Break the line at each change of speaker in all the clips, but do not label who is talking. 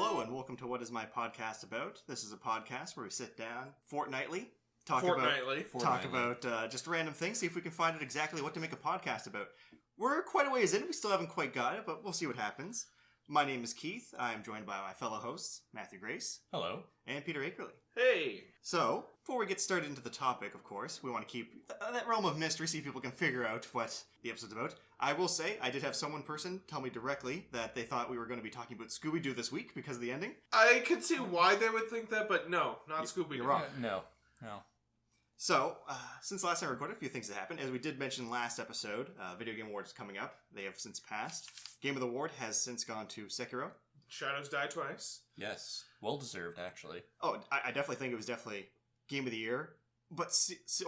Hello and welcome to What Is My Podcast About? This is a podcast where we sit down fortnightly, talk about just random things, see if we can find out exactly what to make a podcast about. We're quite a ways in, we still haven't quite got it, but we'll see what happens. My name is Keith, I am joined by my fellow hosts, Matthew Grace.
Hello.
And Peter Akerley.
Hey!
So, before we get started into the topic, of course, we want to keep that realm of mystery, see if people can figure out what the episode's about. I will say, I did have one person tell me directly that they thought we were going to be talking about Scooby-Doo this week because of the ending.
I can see why they would think that, but no, not Scooby-Doo.
You're wrong.
No.
So, since last time I recorded, a few things have happened. As we did mention last episode, Video Game Awards is coming up. They have since passed. Game of the Award has since gone to Sekiro.
Shadows Die Twice.
Yes. Well deserved, actually.
Oh, I definitely think it was definitely Game of the Year. But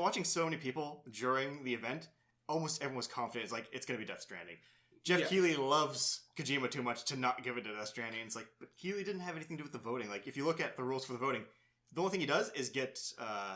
watching so many people during the event, almost everyone was confident it's like, it's going to be Death Stranding. Jeff Keighley loves Kojima too much to not give it to Death Stranding. It's like, but Keighley didn't have anything to do with the voting. Like, if you look at the rules for the voting, the only thing he does is get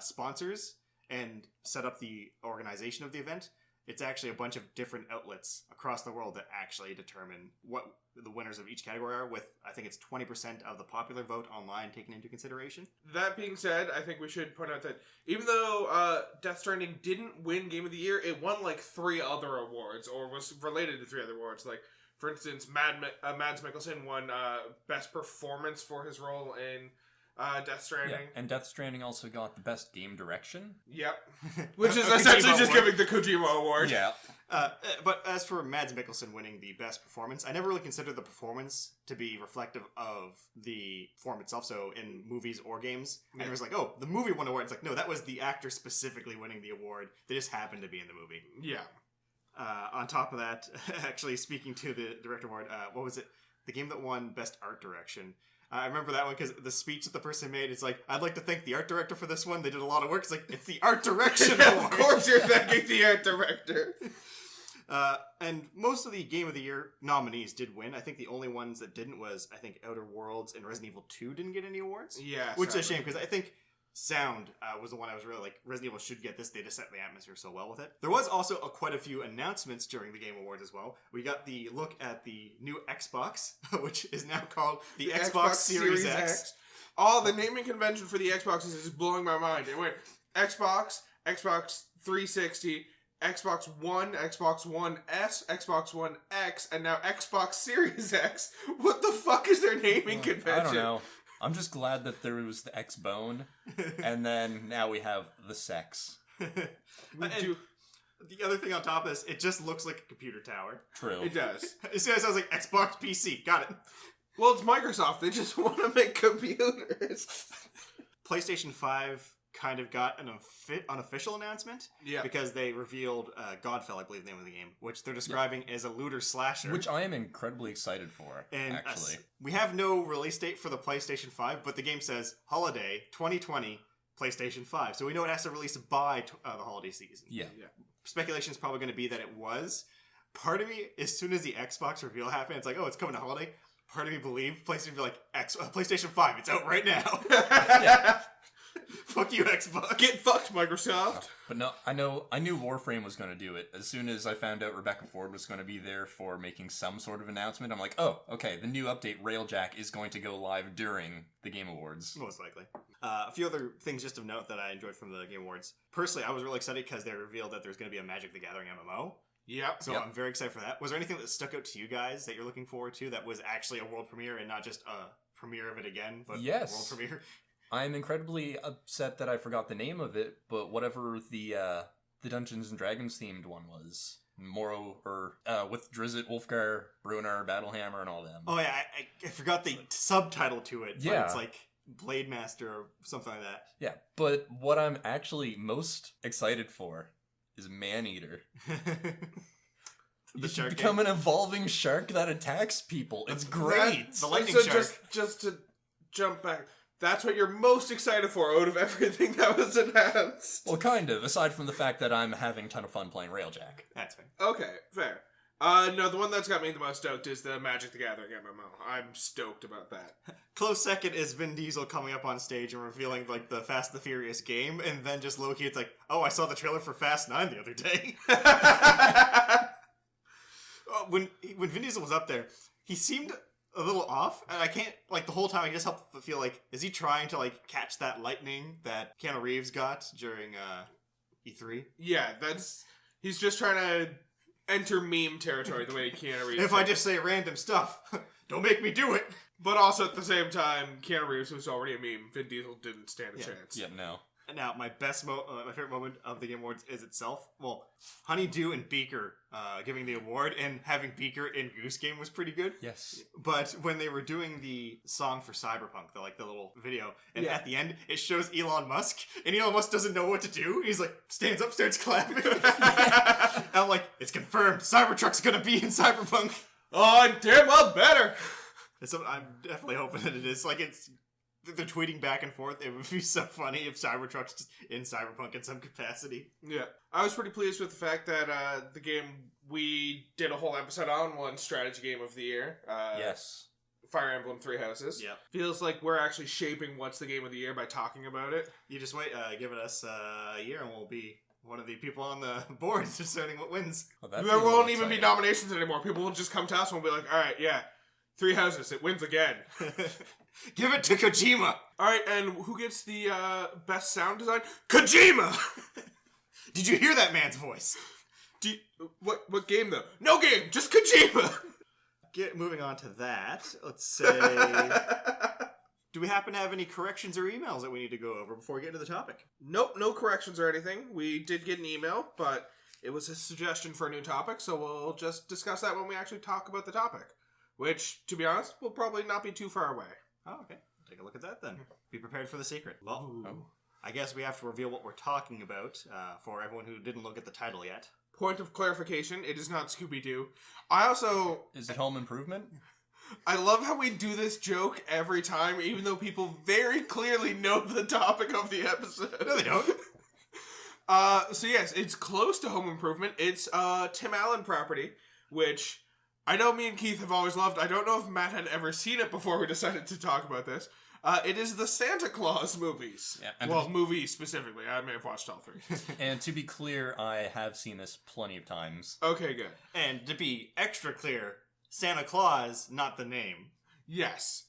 sponsors and set up the organization of the event. It's actually a bunch of different outlets across the world that actually determine what the winners of each category are, with, I think it's 20% of the popular vote online taken into consideration.
That being said, I think we should point out that even though Death Stranding didn't win Game of the Year, it won like 3 other awards, or was related to 3 other awards. Like, for instance, Mads Mikkelsen won Best Performance for his role in Death Stranding.
Yeah, and Death Stranding also got the Best Game Direction.
Yep. Which is essentially just giving the Kojima Award.
Yeah.
But as for Mads Mikkelsen winning the Best Performance, I never really considered the performance to be reflective of the form itself, so in movies or games. And it was like, oh, the movie won an award. It's like, no, that was the actor specifically winning the award. They just happened to be in the movie.
Yeah.
On top of that, actually, speaking to the Director Award, what was it? The game that won Best Art Direction. I remember that one because the speech that the person made, it's like, I'd like to thank the art director for this one. They did a lot of work. It's like, it's the art direction award.
Of course you're thanking the art director.
And most of the Game of the Year nominees did win. I think the only ones that didn't was, I think, Outer Worlds and Resident Evil 2 didn't get any awards.
Yeah.
Which is a shame, because I think sound was the one I was really like, Resident Evil should get this. They just set the atmosphere so well with it. There was also quite a few announcements during the Game Awards as well. We got the look at the new Xbox, which is now called the Xbox Series X.
Oh, the naming convention for the Xbox is just blowing my mind. It went Xbox, Xbox 360, Xbox One, Xbox One S, Xbox One X, and now Xbox Series X. What the fuck is their naming convention?
I don't know. I'm just glad that there was the X-Bone, and then now we have the sex.
The other thing on top of this, it just looks like a computer tower.
True. It does.
As soon as I was like, Xbox PC, got it.
Well, it's Microsoft. They just want to make computers.
PlayStation 5 kind of got an unofficial announcement.
Yeah.
Because they revealed Godfell, I believe the name of the game, which they're describing as a looter slasher.
Which I am incredibly excited for,
and
actually.
We have no release date for the PlayStation 5, but the game says Holiday 2020 PlayStation 5. So we know it has to release by the holiday season.
Yeah.
Speculation is probably going to be that it was. Part of me, as soon as the Xbox reveal happened, it's like, oh, it's coming to holiday. Part of me believed PlayStation would be like, PlayStation 5, it's out right now.
Yeah.
Fuck you, Xbox.
Get fucked, Microsoft.
But no, I knew Warframe was going to do it. As soon as I found out Rebecca Ford was going to be there for making some sort of announcement, I'm like, oh, okay, the new update, Railjack, is going to go live during the Game Awards.
Most likely. A few other things just of note that I enjoyed from the Game Awards. Personally, I was really excited because they revealed that there's going to be a Magic the Gathering MMO.
Yep.
So I'm very excited for that. Was there anything that stuck out to you guys that you're looking forward to that was actually a world premiere and not just a premiere of it again, but
yes.
a world premiere?
I'm incredibly upset that I forgot the name of it, but whatever the Dungeons and Dragons themed one was. Moro, or with Drizzt, Wolfgar, Bruenor, Battlehammer, and all them.
Oh yeah, I forgot the subtitle to it, but
yeah.
It's like Blade Master or something like that.
Yeah, but what I'm actually most excited for is Maneater. You should become an evolving shark that attacks people. It's great.
The lightning
so
shark.
Just to jump back, that's what you're most excited for out of everything that was announced.
Well, kind of, aside from the fact that I'm having a ton of fun playing Railjack.
That's fair.
Okay, fair. No, the one that's got me the most stoked is the Magic the Gathering MMO. I'm stoked about that.
Close second is Vin Diesel coming up on stage and revealing like the Fast and the Furious game, and then just low-key it's like, oh, I saw the trailer for Fast 9 the other day. When Vin Diesel was up there, he seemed a little off, and I can't, like, the whole time I just help feel like, is he trying to, like, catch that lightning that Keanu Reeves got during E3?
Yeah, he's just trying to enter meme territory the way Keanu Reeves.
If I just say random stuff, don't make me do it.
But also at the same time, Keanu Reeves was already a meme. Vin Diesel didn't stand a chance.
Yeah, no.
And now, my favorite moment of the Game Awards is itself. Well, Honeydew and Beaker giving the award, and having Beaker in Goose Game was pretty good.
Yes.
But when they were doing the song for Cyberpunk, the little video, and at the end, it shows Elon Musk, and Elon Musk doesn't know what to do. He's like, stands up, starts clapping. And I'm like, it's confirmed. Cybertruck's gonna be in Cyberpunk.
Oh, damn well better.
So I'm definitely hoping that it is. Like, they're tweeting back and forth. It would be so funny if Cybertruck's just in Cyberpunk in some capacity.
Yeah. I was pretty pleased with the fact that the game we did a whole episode on won Strategy Game of the Year.
Yes.
Fire Emblem Three Houses.
Yeah.
Feels like we're actually shaping what's the game of the year by talking about it.
You just wait, give it us a year and we'll be one of the people on the board deciding what wins.
Well,
There won't even be nominations anymore. People will just come to us and we'll be like, alright, yeah, Three Houses, it wins again.
Give it to Kojima!
Alright, and who gets the best sound design? Kojima!
Did you hear that man's voice?
What game though? No game, just Kojima!
Moving on to that, let's say... Do we happen to have any corrections or emails that we need to go over before we get into the topic?
Nope, no corrections or anything. We did get an email, but it was a suggestion for a new topic, so we'll just discuss that when we actually talk about the topic. Which, to be honest, will probably not be too far away.
Oh, okay. Take a look at that then. Be prepared for the secret. Well, I guess we have to reveal what we're talking about for everyone who didn't look at the title yet.
Point of clarification, it is not Scooby-Doo. I also...
Is it Home Improvement?
I love how we do this joke every time, even though people very clearly know the topic of the episode.
No, they don't.
So yes, it's close to Home Improvement. It's a Tim Allen property, which I know me and Keith have always loved. I don't know if Matt had ever seen it before we decided to talk about this. It is the Santa Claus movies.
Yeah,
well, movies specifically. I may have watched all three.
And to be clear, I have seen this plenty of times.
Okay, good.
And to be extra clear, Santa Claus, not the name.
Yes.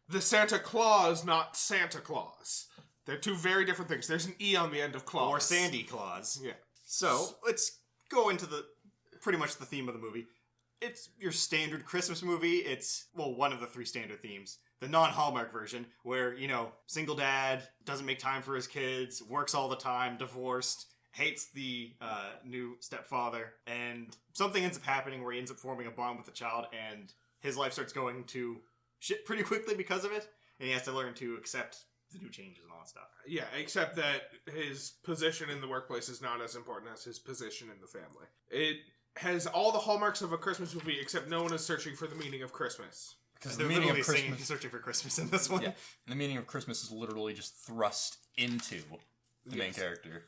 The Santa Claus, not Santa Claus. They're two very different things. There's an E on the end of Claus.
Or Sandy Claus.
Yeah.
So, let's go into pretty much the theme of the movie. It's your standard Christmas movie. It's, well, one of the three standard themes. The non-Hallmark version, where, single dad, doesn't make time for his kids, works all the time, divorced, hates the new stepfather, and something ends up happening where he ends up forming a bond with the child, and his life starts going to shit pretty quickly because of it, and he has to learn to accept the new changes and all that stuff.
Yeah, except that his position in the workplace is not as important as his position in the family. It has all the hallmarks of a Christmas movie, except no one is searching for the meaning of Christmas.
Because the meaning of Christmas, searching for Christmas in this one.
Yeah, and the meaning of Christmas is literally just thrust into the main character.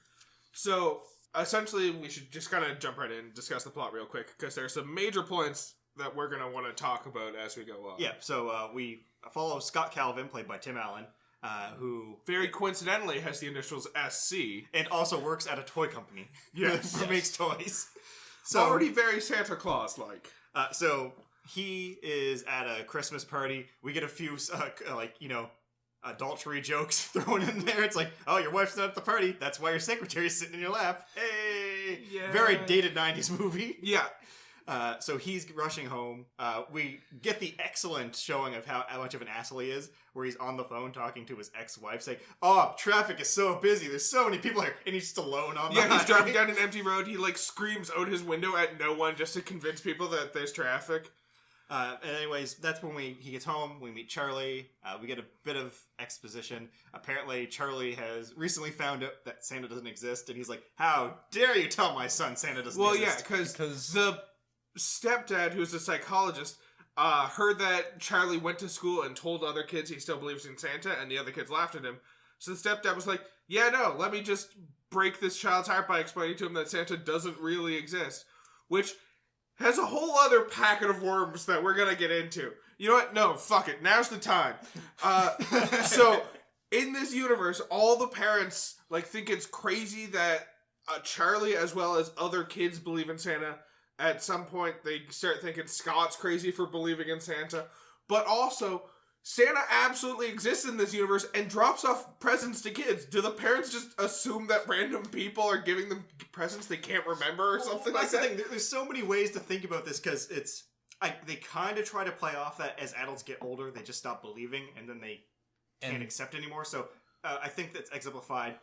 So, essentially, we should just kind of jump right in and discuss the plot real quick, because there are some major points that we're going to want to talk about as we go on.
Yeah, so we follow Scott Calvin, played by Tim Allen, who...
very coincidentally has the initials SC.
And also works at a toy company.
Yes.
Who makes toys. So,
already very Santa Claus-like.
So, he is at a Christmas party. We get a few, adultery jokes thrown in there. It's like, oh, your wife's not at the party. That's why your secretary's sitting in your lap. Hey!
Yeah.
Very dated 90s movie.
Yeah.
So he's rushing home. We get the excellent showing of how much of an asshole he is, where he's on the phone talking to his ex-wife saying, oh, traffic is so busy. There's so many people here. And he's just alone on the highway.
He's driving down an empty road. He, screams out his window at no one just to convince people that there's traffic.
And anyways, that's when he gets home. We meet Charlie. We get a bit of exposition. Apparently, Charlie has recently found out that Santa doesn't exist, and he's like, how dare you tell my son Santa doesn't exist?
Well, yeah, because the stepdad, who's a psychologist, heard that Charlie went to school and told other kids he still believes in Santa, and the other kids laughed at him. So the stepdad was like, yeah, no, let me just break this child's heart by explaining to him that Santa doesn't really exist. Which has a whole other packet of worms that we're gonna get into. You know what? No, fuck it. Now's the time. So, in this universe, all the parents, think it's crazy that Charlie, as well as other kids, believe in Santa. At some point, they start thinking Scott's crazy for believing in Santa. but also Santa absolutely exists in this universe and drops off presents to kids. Do the parents just assume that random people are giving them presents they can't remember or something like that?
That's the thing. There's so many ways to think about this because they kind of try to play off that as adults get older, they just stop believing and then they can't accept anymore. So I think that's exemplified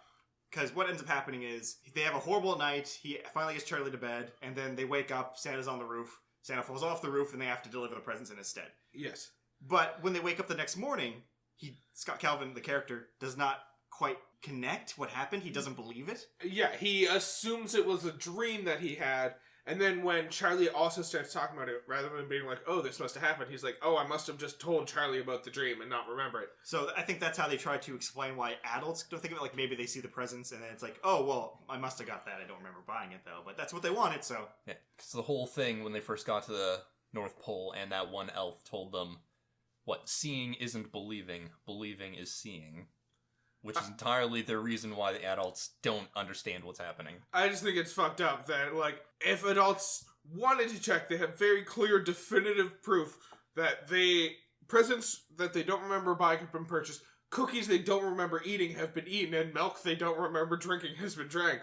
because what ends up happening is they have a horrible night. He finally gets Charlie to bed, and then they wake up. Santa's on the roof. Santa falls off the roof, and they have to deliver the presents in his stead.
Yes.
But when they wake up the next morning, Scott Calvin, the character, does not quite connect what happened. He doesn't believe it.
Yeah, he assumes it was a dream that he had, and then when Charlie also starts talking about it, rather than being like, oh, this must have happened, he's like, oh, I must have just told Charlie about the dream and not remember it.
So I think that's how they try to explain why adults don't think of it. Like, maybe they see the presents, and then it's like, oh, well, I must have got that. I don't remember buying it, though. But that's what they wanted, so...
Yeah, because the whole thing, when they first got to the North Pole, and that one elf told them, what, seeing isn't believing, believing is seeing. Which is entirely the reason why the adults don't understand what's happening.
I just think it's fucked up that, like, if adults wanted to check, they have very clear, definitive proof that presents that they don't remember buying have been purchased, cookies they don't remember eating have been eaten, and milk they don't remember drinking has been drank.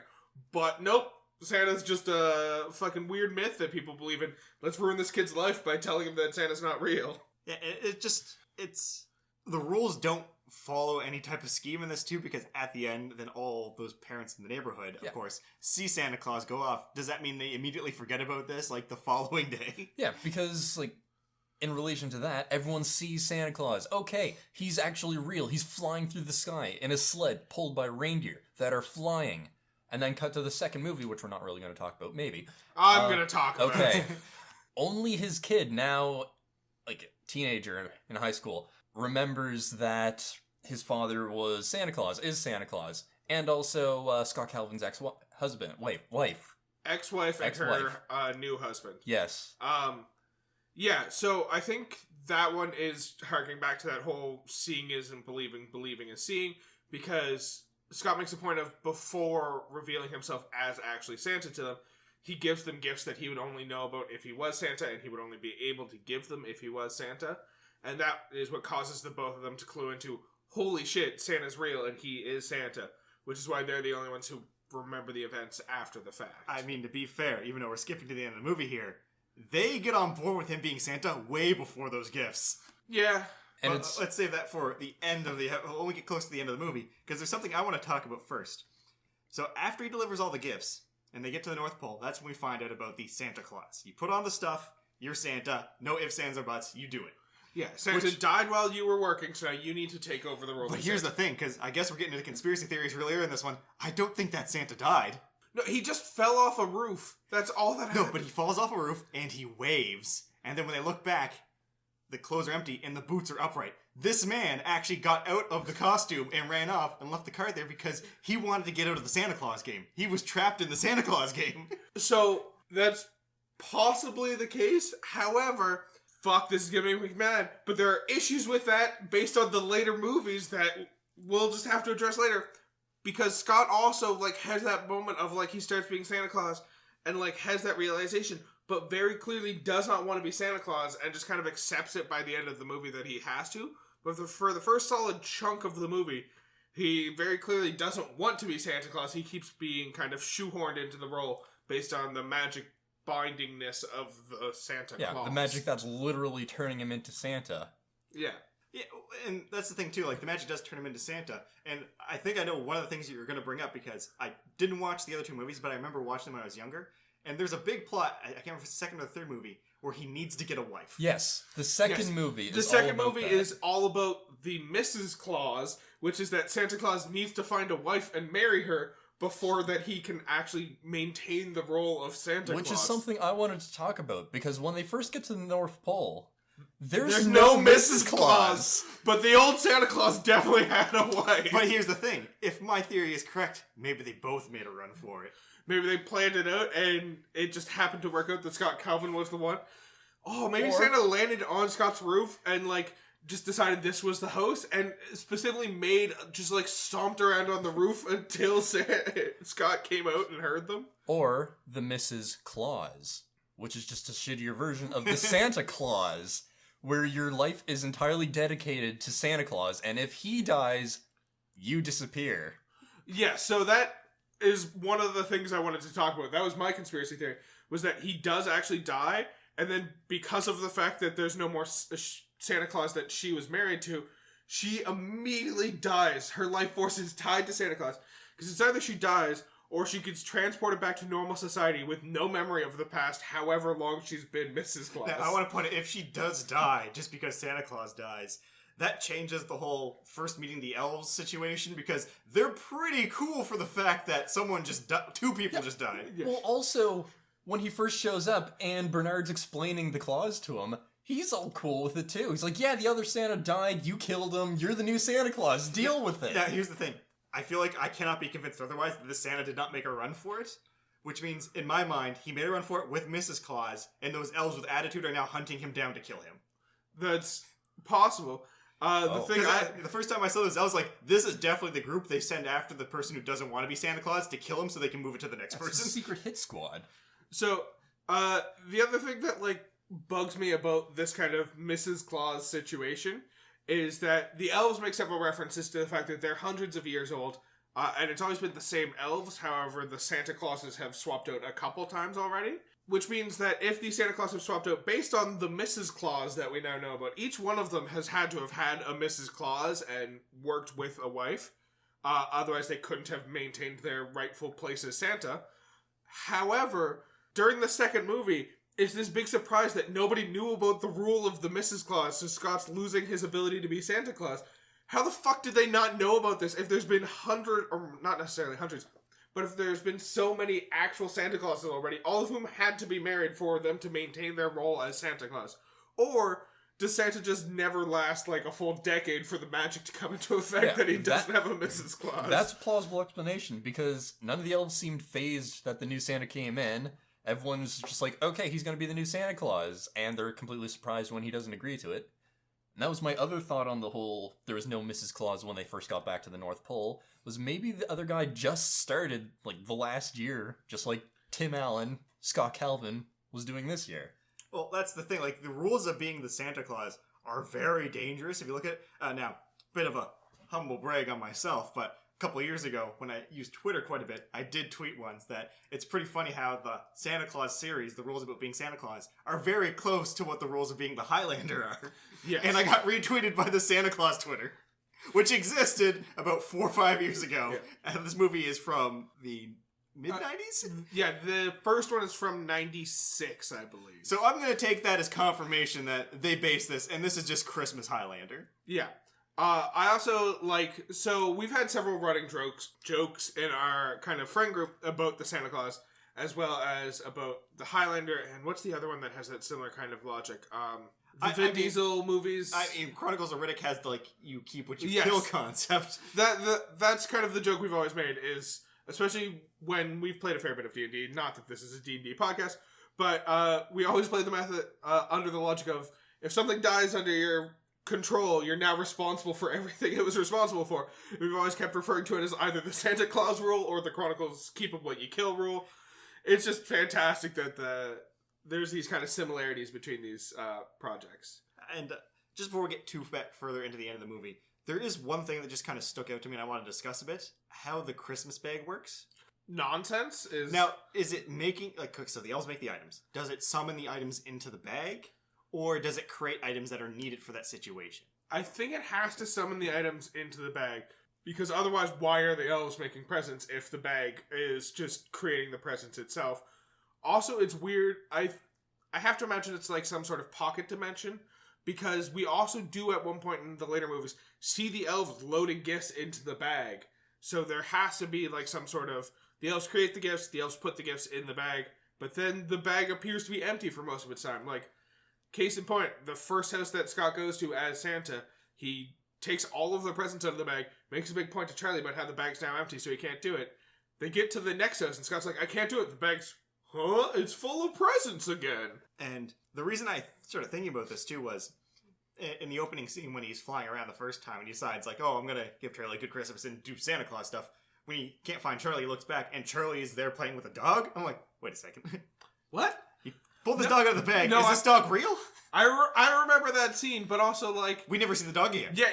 But nope, Santa's just a fucking weird myth that people believe in. Let's ruin this kid's life by telling him that Santa's not real.
Yeah, it's... The rules don't follow any type of scheme in this, too, because at the end, then all those parents in the neighborhood, of course, see Santa Claus go off. Does that mean they immediately forget about this, like, the following day?
Yeah, because, like, in relation to that, everyone sees Santa Claus. Okay, he's actually real. He's flying through the sky in a sled pulled by reindeer that are flying. And then cut to the second movie, which we're not really going to talk about, maybe.
I'm going to talk about
okay.
it.
Only his kid, now, like, a teenager in high school, remembers that his father was Santa Claus, is Santa Claus, and also Scott Calvin's wife.
Ex-wife and her new husband.
Yes.
Yeah, so I think that one is harking back to that whole seeing isn't believing, believing is seeing, because Scott makes a point of, before revealing himself as actually Santa to them, he gives them gifts that he would only know about if he was Santa, and he would only be able to give them if he was Santa. And that is what causes the both of them to clue into, holy shit, Santa's real and he is Santa. Which is why they're the only ones who remember the events after the fact.
I mean, to be fair, even though we're skipping to the end of the movie here, they get on board with him being Santa way before those gifts.
Yeah.
And
let's save that for the end of when we get close to the end of the movie, because there's something I want to talk about first. So after he delivers all the gifts, and they get to the North Pole, that's when we find out about the Santa Claus. You put on the stuff, you're Santa, no ifs, ands, or buts, you do it.
Yeah, Santa died while you were working, so now you need to take over the role.
But here's the thing, because I guess we're getting into conspiracy theories earlier in this one. I don't think that Santa died.
No, he just fell off a roof. That's all that happened.
No, but he falls off a roof, and he waves. And then when they look back, the clothes are empty, and the boots are upright. This man actually got out of the costume and ran off and left the car there because he wanted to get out of the Santa Claus game. He was trapped in the Santa Claus game.
So, that's possibly the case. However... fuck, this is gonna make me mad. But there are issues with that based on the later movies that we'll just have to address later. Because Scott also, like, has that moment of, like, he starts being Santa Claus and, like, has that realization, but very clearly does not want to be Santa Claus and just kind of accepts it by the end of the movie that he has to. But for the first solid chunk of the movie, he very clearly doesn't want to be Santa Claus. He keeps being kind of shoehorned into the role based on the magic bindingness of the Santa Claus.
Yeah, the magic that's literally turning him into Santa.
Yeah.
Yeah, and that's the thing too, like, the magic does turn him into Santa. And I think I know one of the things that you're going to bring up, because I didn't watch the other two movies, but I remember watching them when I was younger. And there's a big plot, I can't remember if it's the second or the third movie, where he needs to get a wife.
Yes, the second movie is
all about the Mrs. Claus, which is that Santa Claus needs to find a wife and marry her before that he can actually maintain the role of Santa Claus.
Which is something I wanted to talk about, because when they first get to the North Pole,
there's no Mrs. Claus. But the old Santa Claus definitely had a wife.
But here's the thing. If my theory is correct, maybe they both made a run for it.
Maybe they planned it out and it just happened to work out that Scott Calvin was the one. Oh, maybe Santa landed on Scott's roof and, like, just decided this was the house and specifically stomped around on the roof until Scott came out and heard them.
Or the Mrs. Claus, which is just a shittier version of the Santa Claus, where your life is entirely dedicated to Santa Claus, and if he dies, you disappear.
Yeah, so that is one of the things I wanted to talk about. That was my conspiracy theory, was that he does actually die, and then because of the fact that there's no more Santa Claus that she was married to, she immediately dies. Her life force is tied to Santa Claus. Because it's either she dies, or she gets transported back to normal society with no memory of the past, however long she's been Mrs. Claus.
Now, I want to point out, if she does die just because Santa Claus dies, that changes the whole first meeting the elves situation, because they're pretty cool for the fact that someone just two people just died.
Yeah.
Well, also, when he first shows up and Bernard's explaining the clause to him, he's all cool with it too. He's like, yeah, the other Santa died, you killed him, you're the new Santa Claus, deal with it.
Now, here's the thing. I feel like I cannot be convinced otherwise that this Santa did not make a run for it, which means, in my mind, he made a run for it with Mrs. Claus, and those elves with attitude are now hunting him down to kill him.
That's possible.
The first time I saw this, I was like, this is definitely the group they send after the person who doesn't want to be Santa Claus to kill him so they can move it to the next
That's
person.
a secret hit squad.
So, the other thing that, bugs me about this kind of Mrs. Claus situation is that the elves make several references to the fact that they're hundreds of years old, and it's always been the same elves. However, the Santa Clauses have swapped out a couple times already, which means that if the Santa Claus have swapped out based on the Mrs. Claus that we now know about, each one of them has had to have had a Mrs. Claus and worked with a wife. Otherwise, they couldn't have maintained their rightful place as Santa. However, during the second movie, it's this big surprise that nobody knew about the rule of the Mrs. Claus, so Scott's losing his ability to be Santa Claus. How the fuck did they not know about this if there's been hundreds, or not necessarily hundreds, but if there's been so many actual Santa Clauses already, all of whom had to be married for them to maintain their role as Santa Claus? Or does Santa just never last a full decade for the magic to come into effect that he doesn't have a Mrs. Claus?
That's a plausible explanation, because none of the elves seemed phased that the new Santa came in. Everyone's just like, okay, he's going to be the new Santa Claus, and they're completely surprised when he doesn't agree to it. And that was my other thought on the whole, there was no Mrs. Claus when they first got back to the North Pole, was maybe the other guy just started, the last year, just like Tim Allen, Scott Calvin, was doing this year.
Well, that's the thing. The rules of being the Santa Claus are very dangerous. If you look at now, bit of a humble brag on myself, but a couple of years ago, when I used Twitter quite a bit, I did tweet once that it's pretty funny how the Santa Claus series, the rules about being Santa Claus, are very close to what the rules of being the Highlander are.
Yes.
And I got retweeted by the Santa Claus Twitter, which existed about 4 or 5 years ago. Yeah. And this movie is from the mid-90s?
Yeah, the first one is from 96, I believe.
So I'm going to take that as confirmation that they based this, and this is just Christmas Highlander.
Yeah. I also so we've had several running jokes in our kind of friend group about the Santa Claus, as well as about the Highlander, and what's the other one that has that similar kind of logic? The Vin Diesel movies.
Chronicles of Riddick has the, you keep what you kill concept.
That's kind of the joke we've always made, is, especially when we've played a fair bit of D&D, not that this is a D&D podcast, but we always play the method under the logic of, if something dies under your control, you're now responsible for everything it was responsible for. We've always kept referring to it as either the Santa Claus rule or the Chronicles keep of what you kill rule. It's just fantastic that there's these kind of similarities between these projects.
And just before we get too further into the end of the movie, there is one thing that just kind of stuck out to me and I want to discuss a bit. How the Christmas bag works.
Nonsense is...
Now, is it making... so the elves make the items. Does it summon the items into the bag? Or does it create items that are needed for that situation?
I think it has to summon the items into the bag, because otherwise, why are the elves making presents if the bag is just creating the presents itself? Also, it's weird. I have to imagine it's like some sort of pocket dimension, because we also do at one point in the later movies see the elves loading gifts into the bag. So there has to be some sort of... The elves create the gifts, the elves put the gifts in the bag, but then the bag appears to be empty for most of its time. Case in point, the first house that Scott goes to as Santa, he takes all of the presents out of the bag, makes a big point to Charlie about how the bag's now empty, so he can't do it. They get to the next house, and Scott's like, I can't do it. The bag's, it's full of presents again.
And the reason I started thinking about this, too, was in the opening scene when he's flying around the first time, and he decides, I'm going to give Charlie a good Christmas and do Santa Claus stuff. When he can't find Charlie, he looks back, and Charlie is there playing with a dog. I'm like, wait a second.
What?
Pull this dog out of the bag. Is this dog real?
I remember remember that scene, but also, like...
We never see the dog again.
Yeah,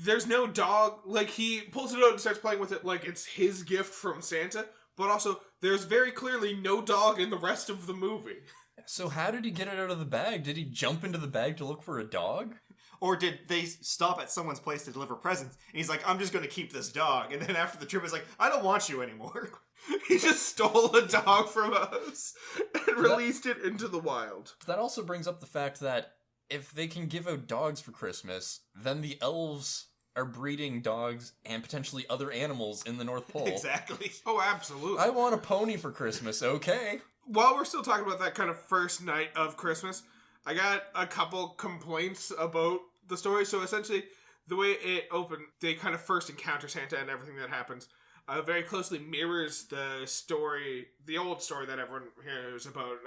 there's no dog. Like, he pulls it out and starts playing with it like it's his gift from Santa, but also, there's very clearly no dog in the rest of the movie.
So how did he get it out of the bag? Did he jump into the bag to look for a dog?
Or did they stop at someone's place to deliver presents, and he's like, I'm just going to keep this dog, and then after the trip, he's like, I don't want you anymore.
He just stole a dog from us and released it into the wild.
That also brings up the fact that if they can give out dogs for Christmas, then the elves are breeding dogs and potentially other animals in the North Pole.
Exactly.
Oh, absolutely.
I want a pony for Christmas, okay?
While we're still talking about that kind of first night of Christmas, I got a couple complaints about the story. So essentially, the way it opened, they kind of first encounter Santa and everything that happens very closely mirrors the story, the old story that everyone hears about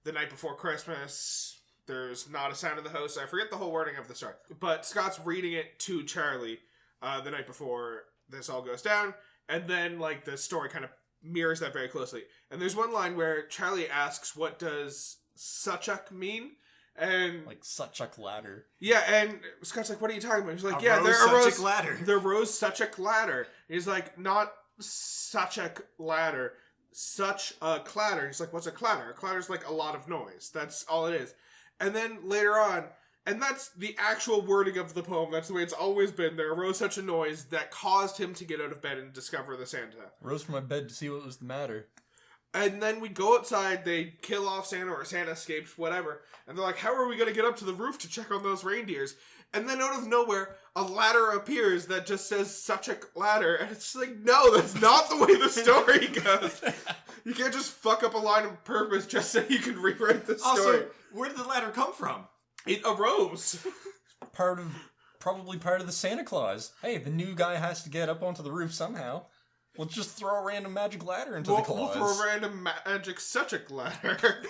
the night before Christmas. There's not a sound in the house. I forget the whole wording of the story. But Scott's reading it to Charlie the night before this all goes down. And then, like, the story kind of mirrors that very closely. And there's one line where Charlie asks, what does Suchuk mean? And
like Suchuk ladder.
Yeah, and Scott's like, what are you talking about? He's like,
they're a rose ladder.
The rose Suchuk ladder. He's like, not Suchuk ladder, such a clatter. He's like, what's a clatter? A clatter's like a lot of noise. That's all it is. And then later on, and that's the actual wording of the poem. That's the way it's always been. There arose such a noise that caused him to get out of bed and discover the Santa.
Rose from my bed to see what was the matter.
And then we go outside, they kill off Santa, or Santa escapes, whatever. And they're like, how are we going to get up to the roof to check on those reindeers? And then out of nowhere, a ladder appears that just says such a ladder. And it's like, no, that's not the way the story goes. You can't just fuck up a line on purpose just so you can rewrite the story.
Also, where did the ladder come from?
It arose.
Probably part of the Santa Claus. Hey, the new guy has to get up onto the roof somehow. We'll just throw a random magic ladder into the claws.
We'll throw a random magic such a ladder.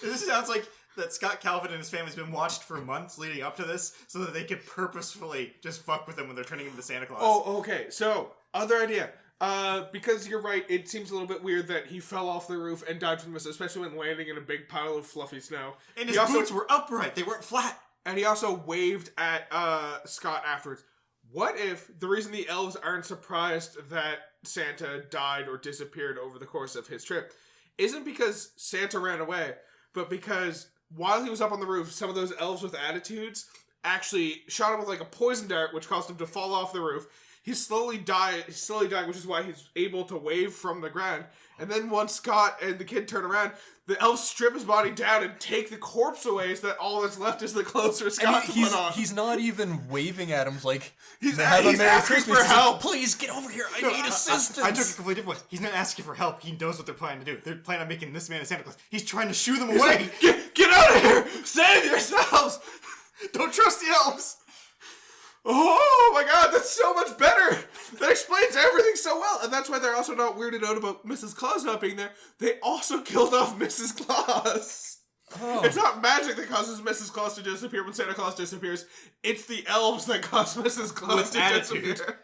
This sounds like that Scott Calvin and his family's been watched for months leading up to this so that they could purposefully just fuck with him when they're turning him into Santa Claus.
Oh, okay. So, other idea. Because you're right, it seems a little bit weird that he fell off the roof and died from this, especially when landing in a big pile of fluffy snow.
And his boots were upright. They weren't flat.
And he also waved at Scott afterwards. What if the reason the elves aren't surprised that Santa died or disappeared over the course of his trip isn't because Santa ran away, but because while he was up on the roof, some of those elves with attitudes actually shot him with like a poison dart, which caused him to fall off the roof. He slowly died, which is why he's able to wave from the ground. And then once Scott and the kid turn around, the elves strip his body down and take the corpse away so that all that's left is the clothes for Scott to put on.
He's not even waving at him like,
he's asking for help.
Please, get over here. I need assistance.
I took a completely different way. He's not asking for help. He knows what they're planning to do. They're planning on making this man a Santa Claus. He's trying to shoo them away.
Like, get out of here! Save yourselves!
Don't trust the elves!
Oh my god, that's so much better! That explains everything so well. And that's why they're also not weirded out about Mrs. Claus not being there. They also killed off Mrs. Claus. Oh. It's not magic that causes Mrs. Claus to disappear when Santa Claus disappears. It's the elves that cause Mrs. Claus to disappear.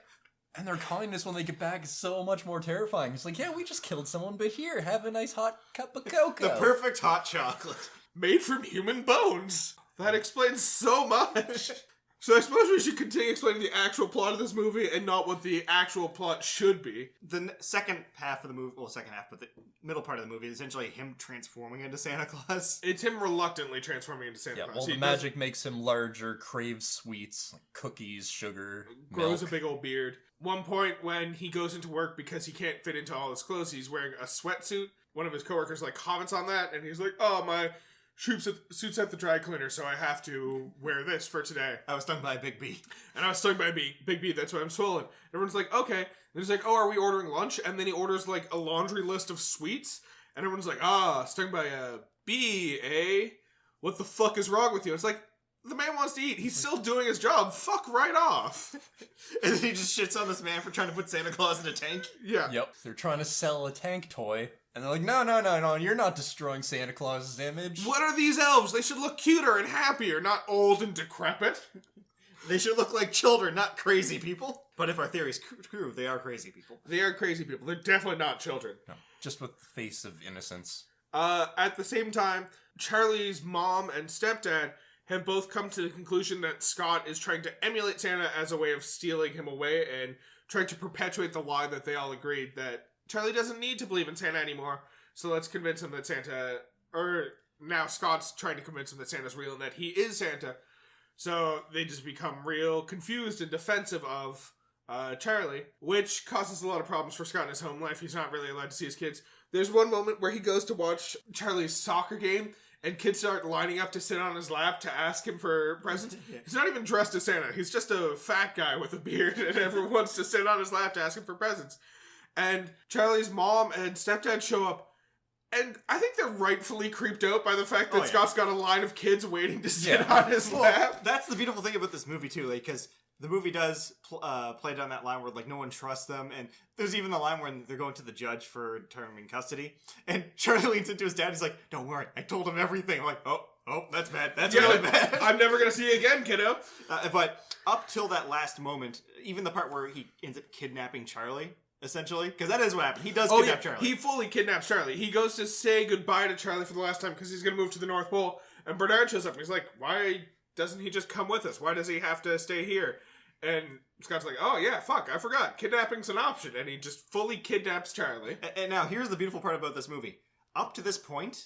And their kindness when they get back is so much more terrifying. It's like, yeah, we just killed someone, but here, have a nice hot cup of cocoa.
The perfect hot chocolate.
Made from human bones. That explains so much. So I suppose we should continue explaining the actual plot of this movie and not what the actual plot should be.
The second half of the movie, well, second half, but the middle part of the movie is essentially him transforming into Santa Claus.
It's him reluctantly transforming into Santa Claus.
Well, the magic makes him larger, craves sweets, like cookies, sugar,
grows
milk.
A big old beard. One point when he goes into work because he can't fit into all his clothes, he's wearing a sweatsuit. One of his coworkers like comments on that, and he's like, "Oh, my suit's at the dry cleaner, so I have to wear this for today."
I was stung by a big bee.
And I was stung by a big bee, that's why I'm swollen. Everyone's like, okay. And he's like, oh, are we ordering lunch? And then he orders like a laundry list of sweets. And everyone's like, stung by a bee, eh? What the fuck is wrong with you? It's like, the man wants to eat. He's still doing his job. Fuck right off.
And then he just shits on this man for trying to put Santa Claus in a tank.
Yeah.
Yep. They're trying to sell a tank toy. And they're like, no, you're not destroying Santa Claus's image.
What are these elves? They should look cuter and happier, not old and decrepit.
They should look like children, not crazy people. But if our theory is true, they are crazy people.
They are crazy people. They're definitely not children.
No, just with the face of innocence.
At the same time, Charlie's mom and stepdad have both come to the conclusion that Scott is trying to emulate Santa as a way of stealing him away and trying to perpetuate the lie that they all agreed that Charlie doesn't need to believe in Santa anymore, so let's convince him that Santa... Or now Scott's trying to convince him that Santa's real and that he is Santa. So they just become real confused and defensive of Charlie, which causes a lot of problems for Scott in his home life. He's not really allowed to see his kids. There's one moment where he goes to watch Charlie's soccer game, and kids start lining up to sit on his lap to ask him for presents.
Yeah.
He's not even dressed as Santa. He's just a fat guy with a beard, and everyone wants to sit on his lap to ask him for presents. And Charlie's mom and stepdad show up, and I think they're rightfully creeped out by the fact that Scott's got a line of kids waiting to sit on his lap.
That's the beautiful thing about this movie, too, like, because the movie does play down that line where, like, no one trusts them, and there's even the line when they're going to the judge for determining custody, and Charlie leans into his dad, he's like, don't worry, I told him everything. I'm like, oh, that's bad. That's really bad.
I'm never going to see you again, kiddo.
But up till that last moment, even the part where he ends up kidnapping Charlie, essentially, because that is what happened. He does kidnap Charlie.
He fully kidnaps Charlie. He goes to say goodbye to Charlie for the last time because he's going to move to the North Pole, and Bernard shows up, and he's like, why doesn't he just come with us? Why does he have to stay here? And Scott's like, oh yeah, fuck, I forgot. Kidnapping's an option. And he just fully kidnaps Charlie.
And now, here's the beautiful part about this movie. Up to this point,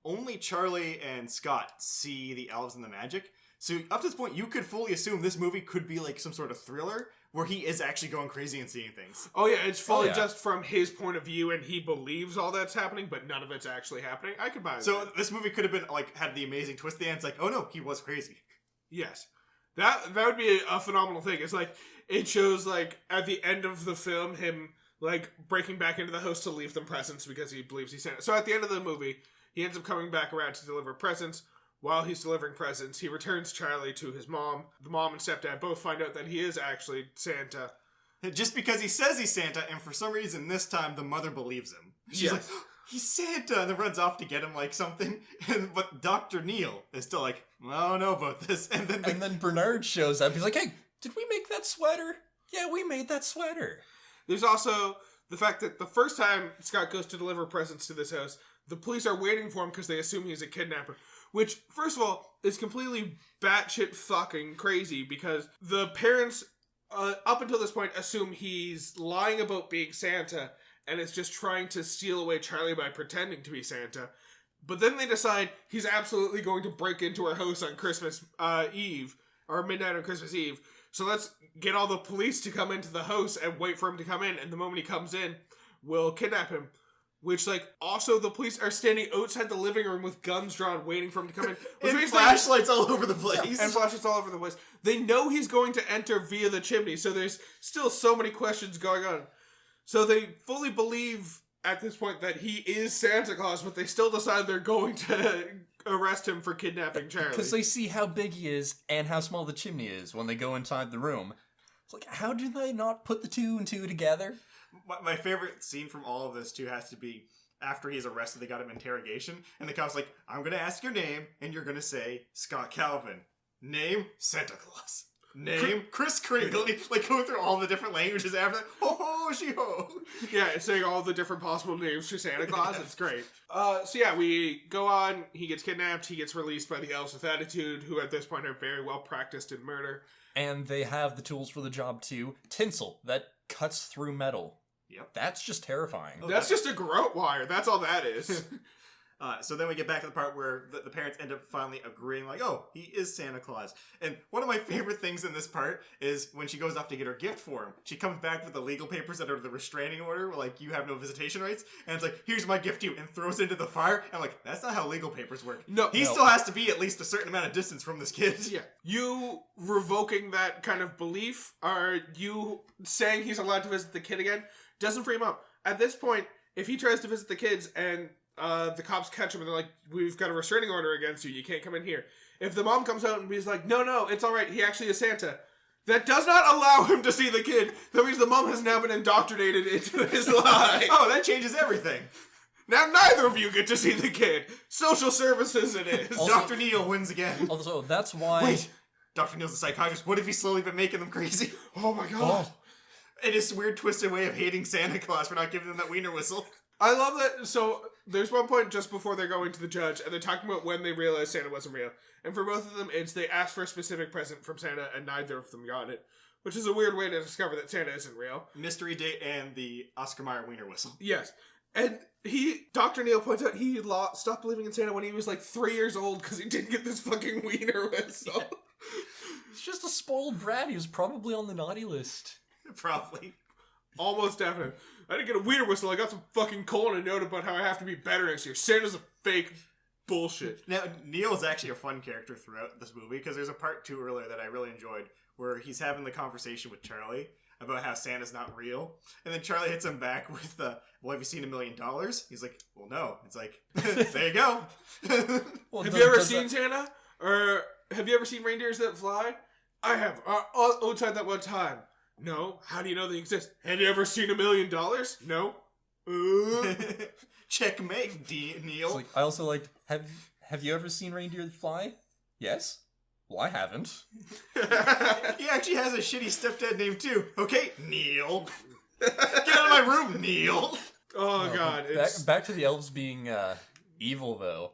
only Charlie and Scott see the elves and the magic. So up to this point, you could fully assume this movie could be like some sort of thriller where he is actually going crazy and seeing things.
Oh yeah, it's fully just from his point of view, and he believes all that's happening, but none of it's actually happening. I could buy that.
So this movie could have been, like, had the amazing twist at the end. It's like, oh no, he was crazy.
Yes. That would be a phenomenal thing. It's like, it shows, like, at the end of the film, him, like, breaking back into the house to leave them presents because he believes he's Santa. So at the end of the movie, he ends up coming back around to deliver presents. While he's delivering presents, he returns Charlie to his mom. The mom and stepdad both find out that he is actually Santa.
Just because he says he's Santa, and for some reason this time the mother believes him. She's like, he's Santa, and then runs off to get him, like, something. But Dr. Neil is still like, I don't know about this. And then
Bernard shows up. He's like, hey, did we make that sweater? Yeah, we made that sweater.
There's also the fact that the first time Scott goes to deliver presents to this house, the police are waiting for him because they assume he's a kidnapper. Which, first of all, is completely batshit fucking crazy because the parents, up until this point, assume he's lying about being Santa and is just trying to steal away Charlie by pretending to be Santa. But then they decide he's absolutely going to break into our house on Christmas Eve, or midnight on Christmas Eve. So let's get all the police to come into the house and wait for him to come in, and the moment he comes in, we'll kidnap him. Which, like, also the police are standing outside the living room with guns drawn, waiting for him to come in.
And flashlights all over the place.
Yeah, and flashlights all over the place. They know he's going to enter via the chimney, so there's still so many questions going on. So they fully believe at this point that he is Santa Claus, but they still decide they're going to arrest him for kidnapping Charlie.
Because they see how big he is and how small the chimney is when they go inside the room. It's like, how do they not put the two and two together?
My favorite scene from all of this, too, has to be after he's arrested, they got him interrogation, and the cop's like, I'm going to ask your name, and you're going to say Scott Calvin. Name, Santa Claus. Name, Kris Kringle. Like, going through all the different languages after that. Ho ho, she ho.
Yeah, it's saying all the different possible names for Santa Claus. It's great. So yeah, we go on. He gets kidnapped. He gets released by the Elves with Attitude, who at this point are very well practiced in murder.
And they have the tools for the job, too. Tinsel that cuts through metal.
Yep.
That's just terrifying.
That's just a grout wire. That's all that is.
So then we get back to the part where the parents end up finally agreeing, like, oh, he is Santa Claus. And one of my favorite things in this part is when she goes off to get her gift for him. She comes back with the legal papers that are the restraining order, where, like, you have no visitation rights. And it's like, here's my gift to you, and throws it into the fire. And I'm like, that's not how legal papers work.
No.
He still has to be at least a certain amount of distance from this kid.
Yeah. You revoking that kind of belief, or you saying he's allowed to visit the kid again, doesn't free him up. At this point, if he tries to visit the kids and the cops catch him and they're like, we've got a restraining order against you, you can't come in here. If the mom comes out and he's like, no, it's alright, he actually is Santa, that does not allow him to see the kid. That means the mom has now been indoctrinated into his lie.
Oh, that changes everything.
Now neither of you get to see the kid. Social services it is.
Also,
Dr. Neil wins again.
Also, that's why...
Wait, Dr. Neil's a psychiatrist. What if he's slowly been making them crazy?
Oh my god.
And his weird twisted way of hating Santa Claus for not giving them that wiener whistle.
I love that. So there's one point just before they're going to the judge, and they're talking about when they realized Santa wasn't real. And for both of them, it's they asked for a specific present from Santa, and neither of them got it. Which is a weird way to discover that Santa isn't real.
Mystery date and the Oscar Mayer wiener whistle.
Yes. And Dr. Neil points out he stopped believing in Santa when he was like 3 years old because he didn't get this fucking wiener whistle.
Yeah. He's just a spoiled brat. He was probably on the naughty list.
Probably.
Almost definite. I didn't get a wiener whistle. I got some fucking coal and a note about how I have to be better next year. Santa's a fake bullshit.
Now, Neil is actually a fun character throughout this movie because there's a part 2 earlier that I really enjoyed where he's having the conversation with Charlie about how Santa's not real. And then Charlie hits him back with, well, have you seen $1 million? He's like, well, no. It's like, there you go.
Well, have you ever seen Santa? Or have you ever seen reindeers that fly? I have. Outside that one time. No. How do you know they exist? Have you ever seen $1 million? No.
Checkmate, Neil.
Like, I also like, have you ever seen reindeer fly? Yes. Well, I haven't.
He actually has a shitty stepdad name too. Okay, Neil. Get out of my room, Neil.
Oh God.
Back to the elves being evil, though.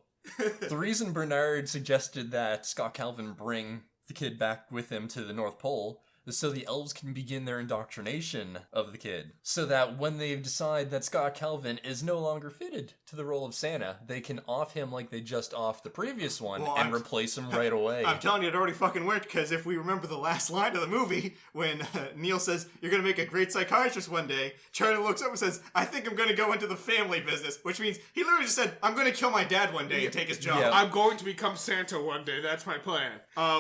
The reason Bernard suggested that Scott Calvin bring the kid back with him to the North Pole is so the elves can begin their indoctrination of the kid. So that when they decide that Scott Calvin is no longer fitted to the role of Santa, they can off him like they just offed the previous one and replace him right away.
I'm telling you, it already fucking worked, because if we remember the last line of the movie, when Neil says, you're going to make a great psychiatrist one day, Charlie looks up and says, I think I'm going to go into the family business, which means he literally just said, I'm going to kill my dad one day and take his job.
Yeah.
I'm going to become Santa one day. That's my plan.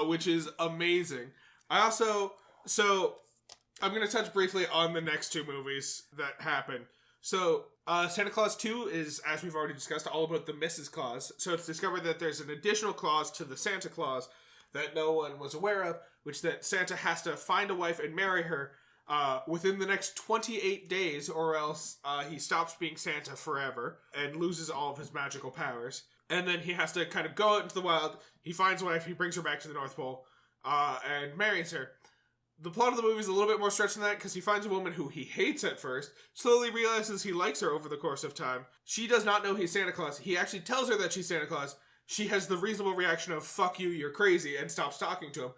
Which is amazing. So, I'm going to touch briefly on the next 2 movies that happen. So, Santa Claus 2 is, as we've already discussed, all about the Mrs. Claus. So it's discovered that there's an additional clause to the Santa Claus that no one was aware of, which that Santa has to find a wife and marry her within the next 28 days, or else he stops being Santa forever and loses all of his magical powers. And then he has to kind of go out into the wild. He finds a wife, he brings her back to the North Pole, and marries her. The plot of the movie is a little bit more stretched than that because he finds a woman who he hates at first, slowly realizes he likes her over the course of time. She does not know he's Santa Claus. He actually tells her that she's Santa Claus. She has the reasonable reaction of, fuck you, you're crazy, and stops talking to him.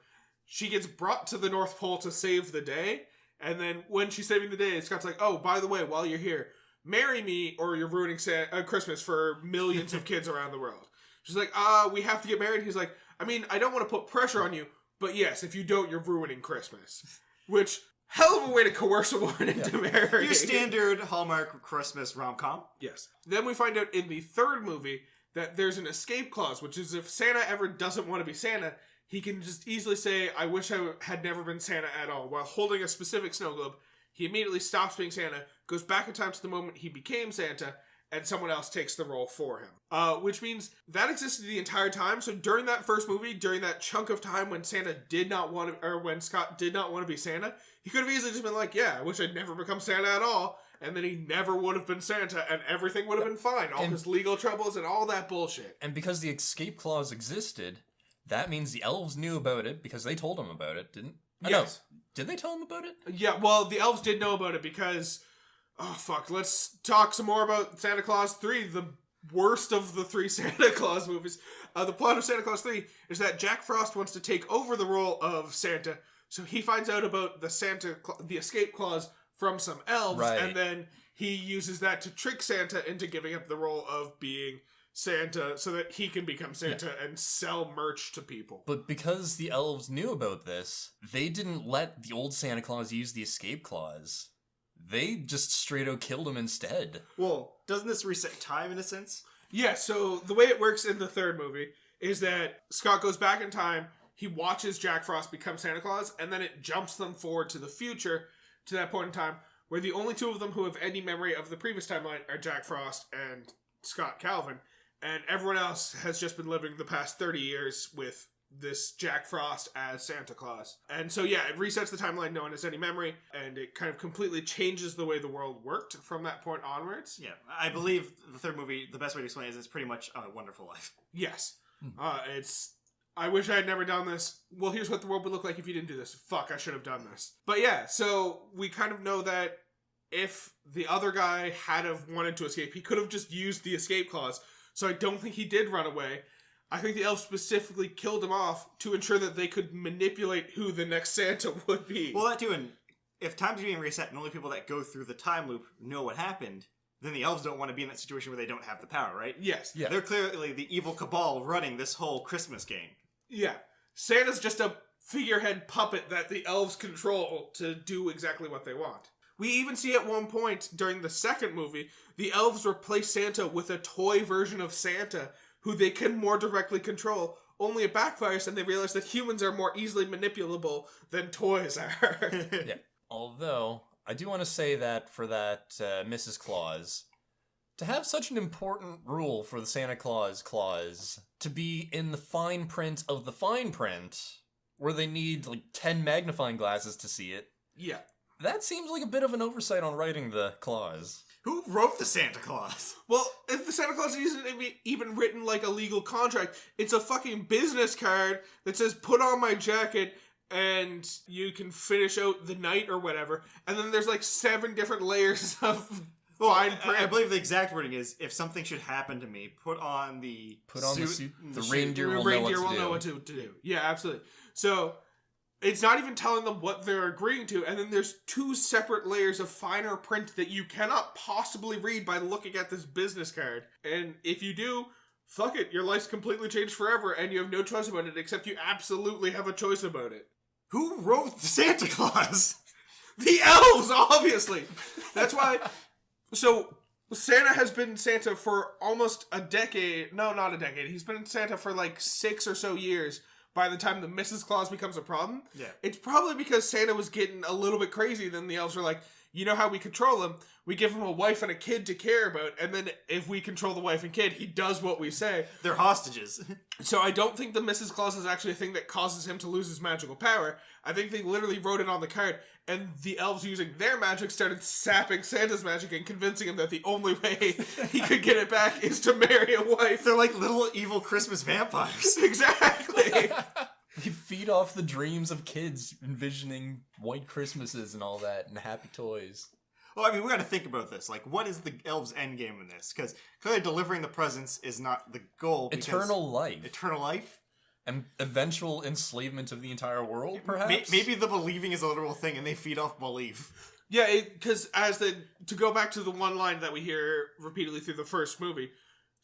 She gets brought to the North Pole to save the day, and then when she's saving the day, Scott's like, oh, by the way, while you're here, marry me or you're ruining Christmas for millions of kids around the world. She's like, we have to get married. He's like, I mean, I don't want to put pressure on you, but yes, if you don't, you're ruining Christmas. Which, hell of a way to coerce a woman into marrying.
Your standard Hallmark Christmas rom-com.
Yes. Then we find out in the third movie that there's an escape clause, which is if Santa ever doesn't want to be Santa, he can just easily say, I wish I had never been Santa at all. While holding a specific snow globe, he immediately stops being Santa, goes back in time to the moment he became Santa, and someone else takes the role for him. Which means that existed the entire time. So during that first movie, during that chunk of time when Santa did not want to, or when Scott did not want to be Santa, he could have easily just been like, yeah, I wish I'd never become Santa at all. And then he never would have been Santa, and everything would have been fine. All his legal troubles and all that bullshit.
And because the escape clause existed, that means the elves knew about it because they told him about it, didn't?
Yes.
No. Did they tell him about it?
Yeah, well, the elves did know about it because... Oh, fuck. Let's talk some more about Santa Claus 3, the worst of the 3 Santa Claus movies. The plot of Santa Claus 3 is that Jack Frost wants to take over the role of Santa, so he finds out about the escape clause from some elves,
right.
And then he uses that to trick Santa into giving up the role of being Santa so that he can become Santa and sell merch to people.
But because the elves knew about this, they didn't let the old Santa Claus use the escape clause. They just straight-out killed him instead.
Well, doesn't this reset time in a sense?
Yeah, so the way it works in the third movie is that Scott goes back in time, he watches Jack Frost become Santa Claus, and then it jumps them forward to the future, to that point in time, where the only 2 of them who have any memory of the previous timeline are Jack Frost and Scott Calvin, and everyone else has just been living the past 30 years with this Jack Frost as Santa Claus. And so yeah, it resets the timeline, no one has any memory, and it kind of completely changes the way the world worked from that point onwards.
Yeah, I believe the third movie, the best way to explain it is it's pretty much A Wonderful Life.
Yes. It's, I wish I had never done this. Well, here's what the world would look like if you didn't do this. Fuck, I should have done this. But yeah, so we kind of know that if the other guy had have wanted to escape, he could have just used the escape clause. So I don't think he did run away. I think the elves specifically killed him off to ensure that they could manipulate who the next Santa would be.
Well, that too, and if time's being reset and only people that go through the time loop know what happened, then the elves don't want to be in that situation where they don't have the power, right?
Yes.
Yeah.
They're clearly the evil cabal running this whole Christmas game.
Yeah. Santa's just a figurehead puppet that the elves control to do exactly what they want. We even see at one point during the second movie, the elves replace Santa with a toy version of Santa who they can more directly control. Only it backfires and they realize that humans are more easily manipulable than toys are.
Yeah. Although, I do want to say that for that Mrs. Claus, to have such an important rule for the Santa Claus clause, to be in the fine print of the fine print, where they need like 10 magnifying glasses to see it,
Yeah.
that seems like a bit of an oversight on writing the clause.
Who wrote the Santa Claus?
Well, if the Santa Claus isn't even written like a legal contract, it's a fucking business card that says, put on my jacket and you can finish out the night or whatever. And then there's like 7 different layers of fine print.
I believe the exact wording is, if something should happen to me, put on the suit.
The reindeer will know what to do.
Yeah, absolutely. So it's not even telling them what they're agreeing to, and then there's 2 separate layers of finer print that you cannot possibly read by looking at this business card. And if you do, fuck it, your life's completely changed forever, and you have no choice about it, except you absolutely have a choice about it.
Who wrote the Santa Claus?
The elves, obviously! That's why... So, Santa has been Santa for almost a decade. No, not a decade. He's been Santa for like 6 or so years. By the time the Mrs. Claus becomes a problem,
Yeah.
It's probably because Santa was getting a little bit crazy. Then the elves were like, you know how we control him? We give him a wife and a kid to care about, and then if we control the wife and kid, he does what we say.
They're hostages.
So I don't think the Mrs. Claus is actually a thing that causes him to lose his magical power. I think they literally wrote it on the card, and the elves using their magic started sapping Santa's magic and convincing him that the only way he could get it back is to marry a wife.
They're like little evil Christmas vampires.
Exactly.
They feed off the dreams of kids, envisioning white Christmases and all that, and happy toys.
Well, I mean, we got to think about this. Like, what is the elves' end game in this? Because clearly delivering the presents is not the goal.
Eternal life.
Eternal life?
And eventual enslavement of the entire world, perhaps?
Maybe the believing is a literal thing and they feed off belief.
Yeah, because to go back to the one line that we hear repeatedly through the first movie,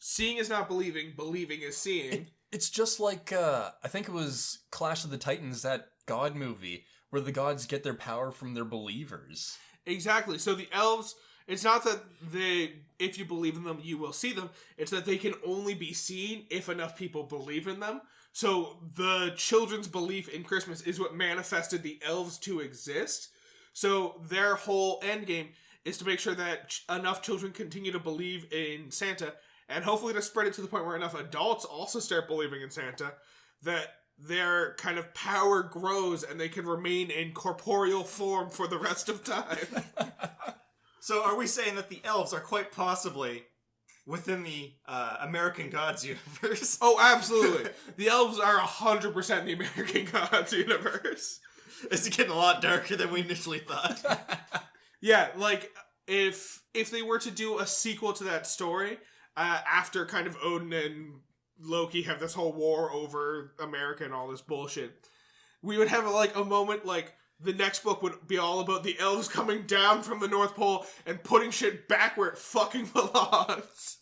seeing is not believing, believing is seeing.
It's just like, I think it was Clash of the Titans, that God movie, where the gods get their power from their believers.
Exactly. So the elves, it's not that if you believe in them, you will see them. It's that they can only be seen if enough people believe in them. So the children's belief in Christmas is what manifested the elves to exist. So their whole end game is to make sure that enough children continue to believe in Santa, and hopefully to spread it to the point where enough adults also start believing in Santa, that their kind of power grows and they can remain in corporeal form for the rest of time.
So are we saying that the elves are quite possibly within the American Gods universe?
Oh, absolutely. The elves are 100% the American Gods universe.
It's getting a lot darker than we initially thought.
Yeah, like, if they were to do a sequel to that story, after kind of Odin and Loki have this whole war over America and all this bullshit, we would have like a moment like the next book would be all about the elves coming down from the North Pole and putting shit back where it fucking belongs.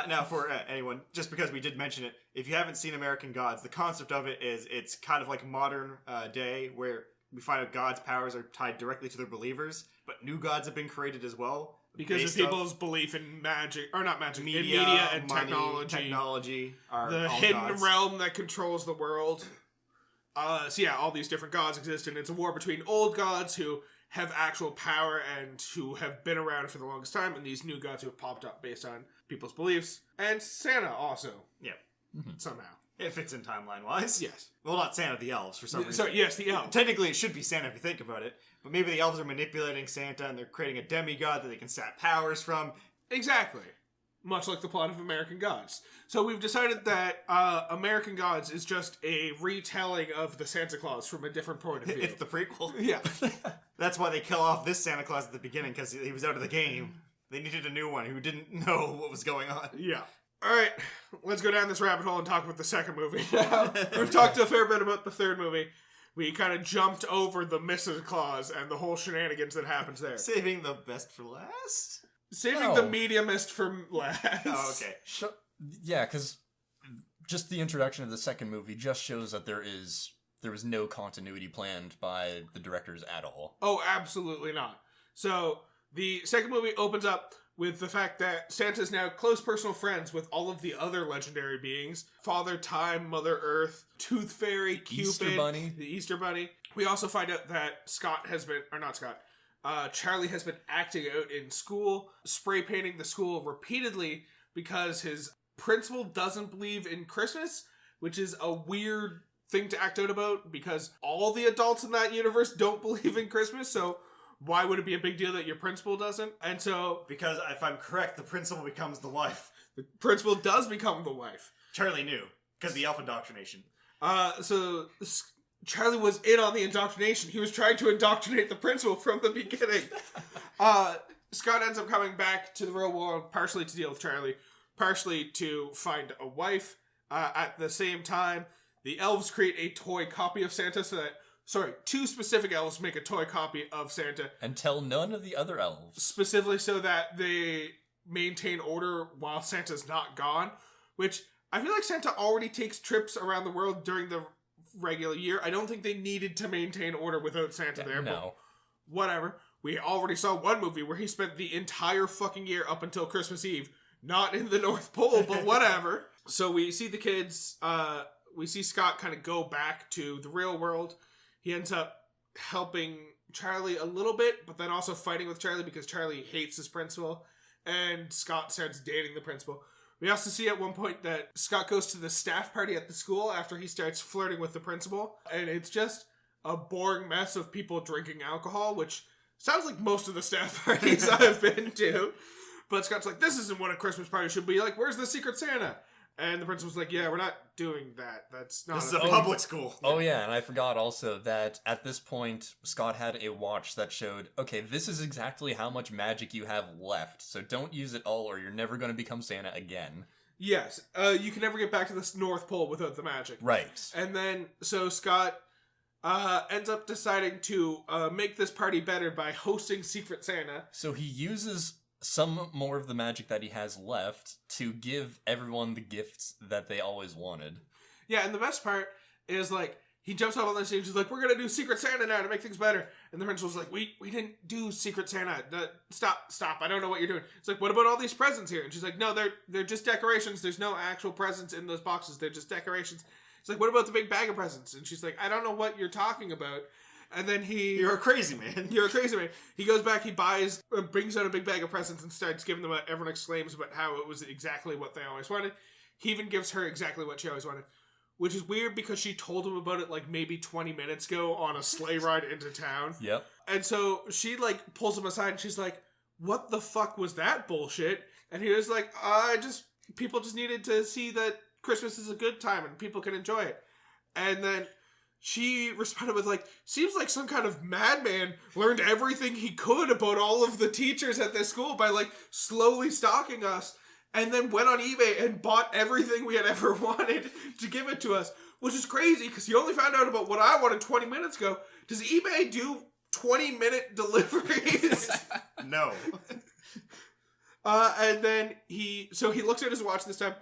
Now, for anyone, just because we did mention it, if you haven't seen American Gods, the concept of it is it's kind of like modern day where we find out God's powers are tied directly to their believers, but new gods have been created as well.
Because of people's belief in magic, or not magic,
media,
in media and
money,
technology
are
the
all
hidden
gods.
realm that controls the world. So yeah, all these different gods exist, and it's a war between old gods who have actual power and who have been around for the longest time, and these new gods who have popped up based on people's beliefs. And Santa also.
Yeah.
Somehow.
It fits in timeline-wise.
Yes.
Well, not Santa, the elves, for some reason.
So, yes, the elves.
Technically, it should be Santa if you think about it, but maybe the elves are manipulating Santa and they're creating a demigod that they can sap powers from.
Exactly. much like the plot of American Gods. So we've decided that American Gods is just a retelling of the Santa Claus from a different point of view.
It's the prequel.
Yeah.
That's why they kill off this Santa Claus at the beginning, because he was out of the game. They needed a new one who didn't know what was going on.
Yeah. Alright, let's go down this rabbit hole and talk about the second movie now. We've talked a fair bit about the third movie. We kind of jumped over the Mrs. Claus and the whole shenanigans that happens there.
Saving the best for last?
Saving the mediumist for last.
Oh, okay.
Yeah, because just the introduction of the second movie just shows that there was no continuity planned by the directors at all.
Oh, absolutely not. So, the second movie opens up with the fact that Santa's now close personal friends with all of the other legendary beings. Father Time, Mother Earth, Tooth Fairy, Cupid,
Easter Bunny.
the Easter Bunny. We also find out that Charlie has been acting out in school, spray painting the school repeatedly because his principal doesn't believe in Christmas, which is a weird thing to act out about because all the adults in that universe don't believe in Christmas, so why would it be a big deal that your principal doesn't? And so...
Because if I'm correct, the principal becomes the wife.
The principal does become the wife.
Charlie knew, because the elf indoctrination.
So Charlie was in on the indoctrination. He was trying to indoctrinate the principal from the beginning. Scott ends up coming back to the real world, partially to deal with Charlie, partially to find a wife. At the same time, the elves create a toy copy of Santa so that... Sorry, 2 specific elves make a toy copy of Santa.
And tell none of the other elves.
Specifically so that they maintain order while Santa's not gone. Which, I feel like Santa already takes trips around the world during the regular year. I don't think they needed to maintain order without Santa there.
No.
But whatever. We already saw one movie where he spent the entire fucking year up until Christmas Eve. Not in the North Pole, but whatever. So we see the kids, we see Scott kind of go back to the real world. He ends up helping Charlie a little bit, but then also fighting with Charlie because Charlie hates his principal, and Scott starts dating the principal. We also see at one point that Scott goes to the staff party at the school after he starts flirting with the principal, and it's just a boring mess of people drinking alcohol, which sounds like most of the staff parties I've been to. But Scott's like, this isn't what a Christmas party should be. Like, where's the Secret Santa? And the principal's like, yeah, we're not doing that. That's not
This is a public school.
Oh yeah, and I forgot also that at this point, Scott had a watch that showed, okay, this is exactly how much magic you have left, so don't use it all or you're never going to become Santa again.
Yes, you can never get back to this North Pole without the magic.
Right.
And then, so Scott ends up deciding to make this party better by hosting Secret Santa.
So he uses some more of the magic that he has left to give everyone the gifts that they always wanted.
Yeah, and the best part is, like, he jumps up on the stage, he's like, we're gonna do Secret Santa now to make things better. And the principal's like, we didn't do Secret Santa. Stop, I don't know what you're doing. It's like, what about all these presents here? And she's like, no, they're just decorations. There's no actual presents in those boxes. They're just decorations. It's like, what about the big bag of presents? And she's like, I don't know what you're talking about. And then
You're a crazy man.
You're a crazy man. He goes back, he brings out a big bag of presents and starts giving them out. Everyone exclaims about how it was exactly what they always wanted. He even gives her exactly what she always wanted. Which is weird because she told him about it like maybe 20 minutes ago on a sleigh ride into town.
Yep.
And so she like pulls him aside and she's like, what the fuck was that bullshit? And he was like, people just needed to see that Christmas is a good time and people can enjoy it. And then she responded with, like, seems like some kind of madman learned everything he could about all of the teachers at this school by, like, slowly stalking us, and then went on eBay and bought everything we had ever wanted to give it to us, which is crazy, because he only found out about what I wanted 20 minutes ago. Does eBay do 20-minute deliveries?
No.
And then he looks at his watch this time,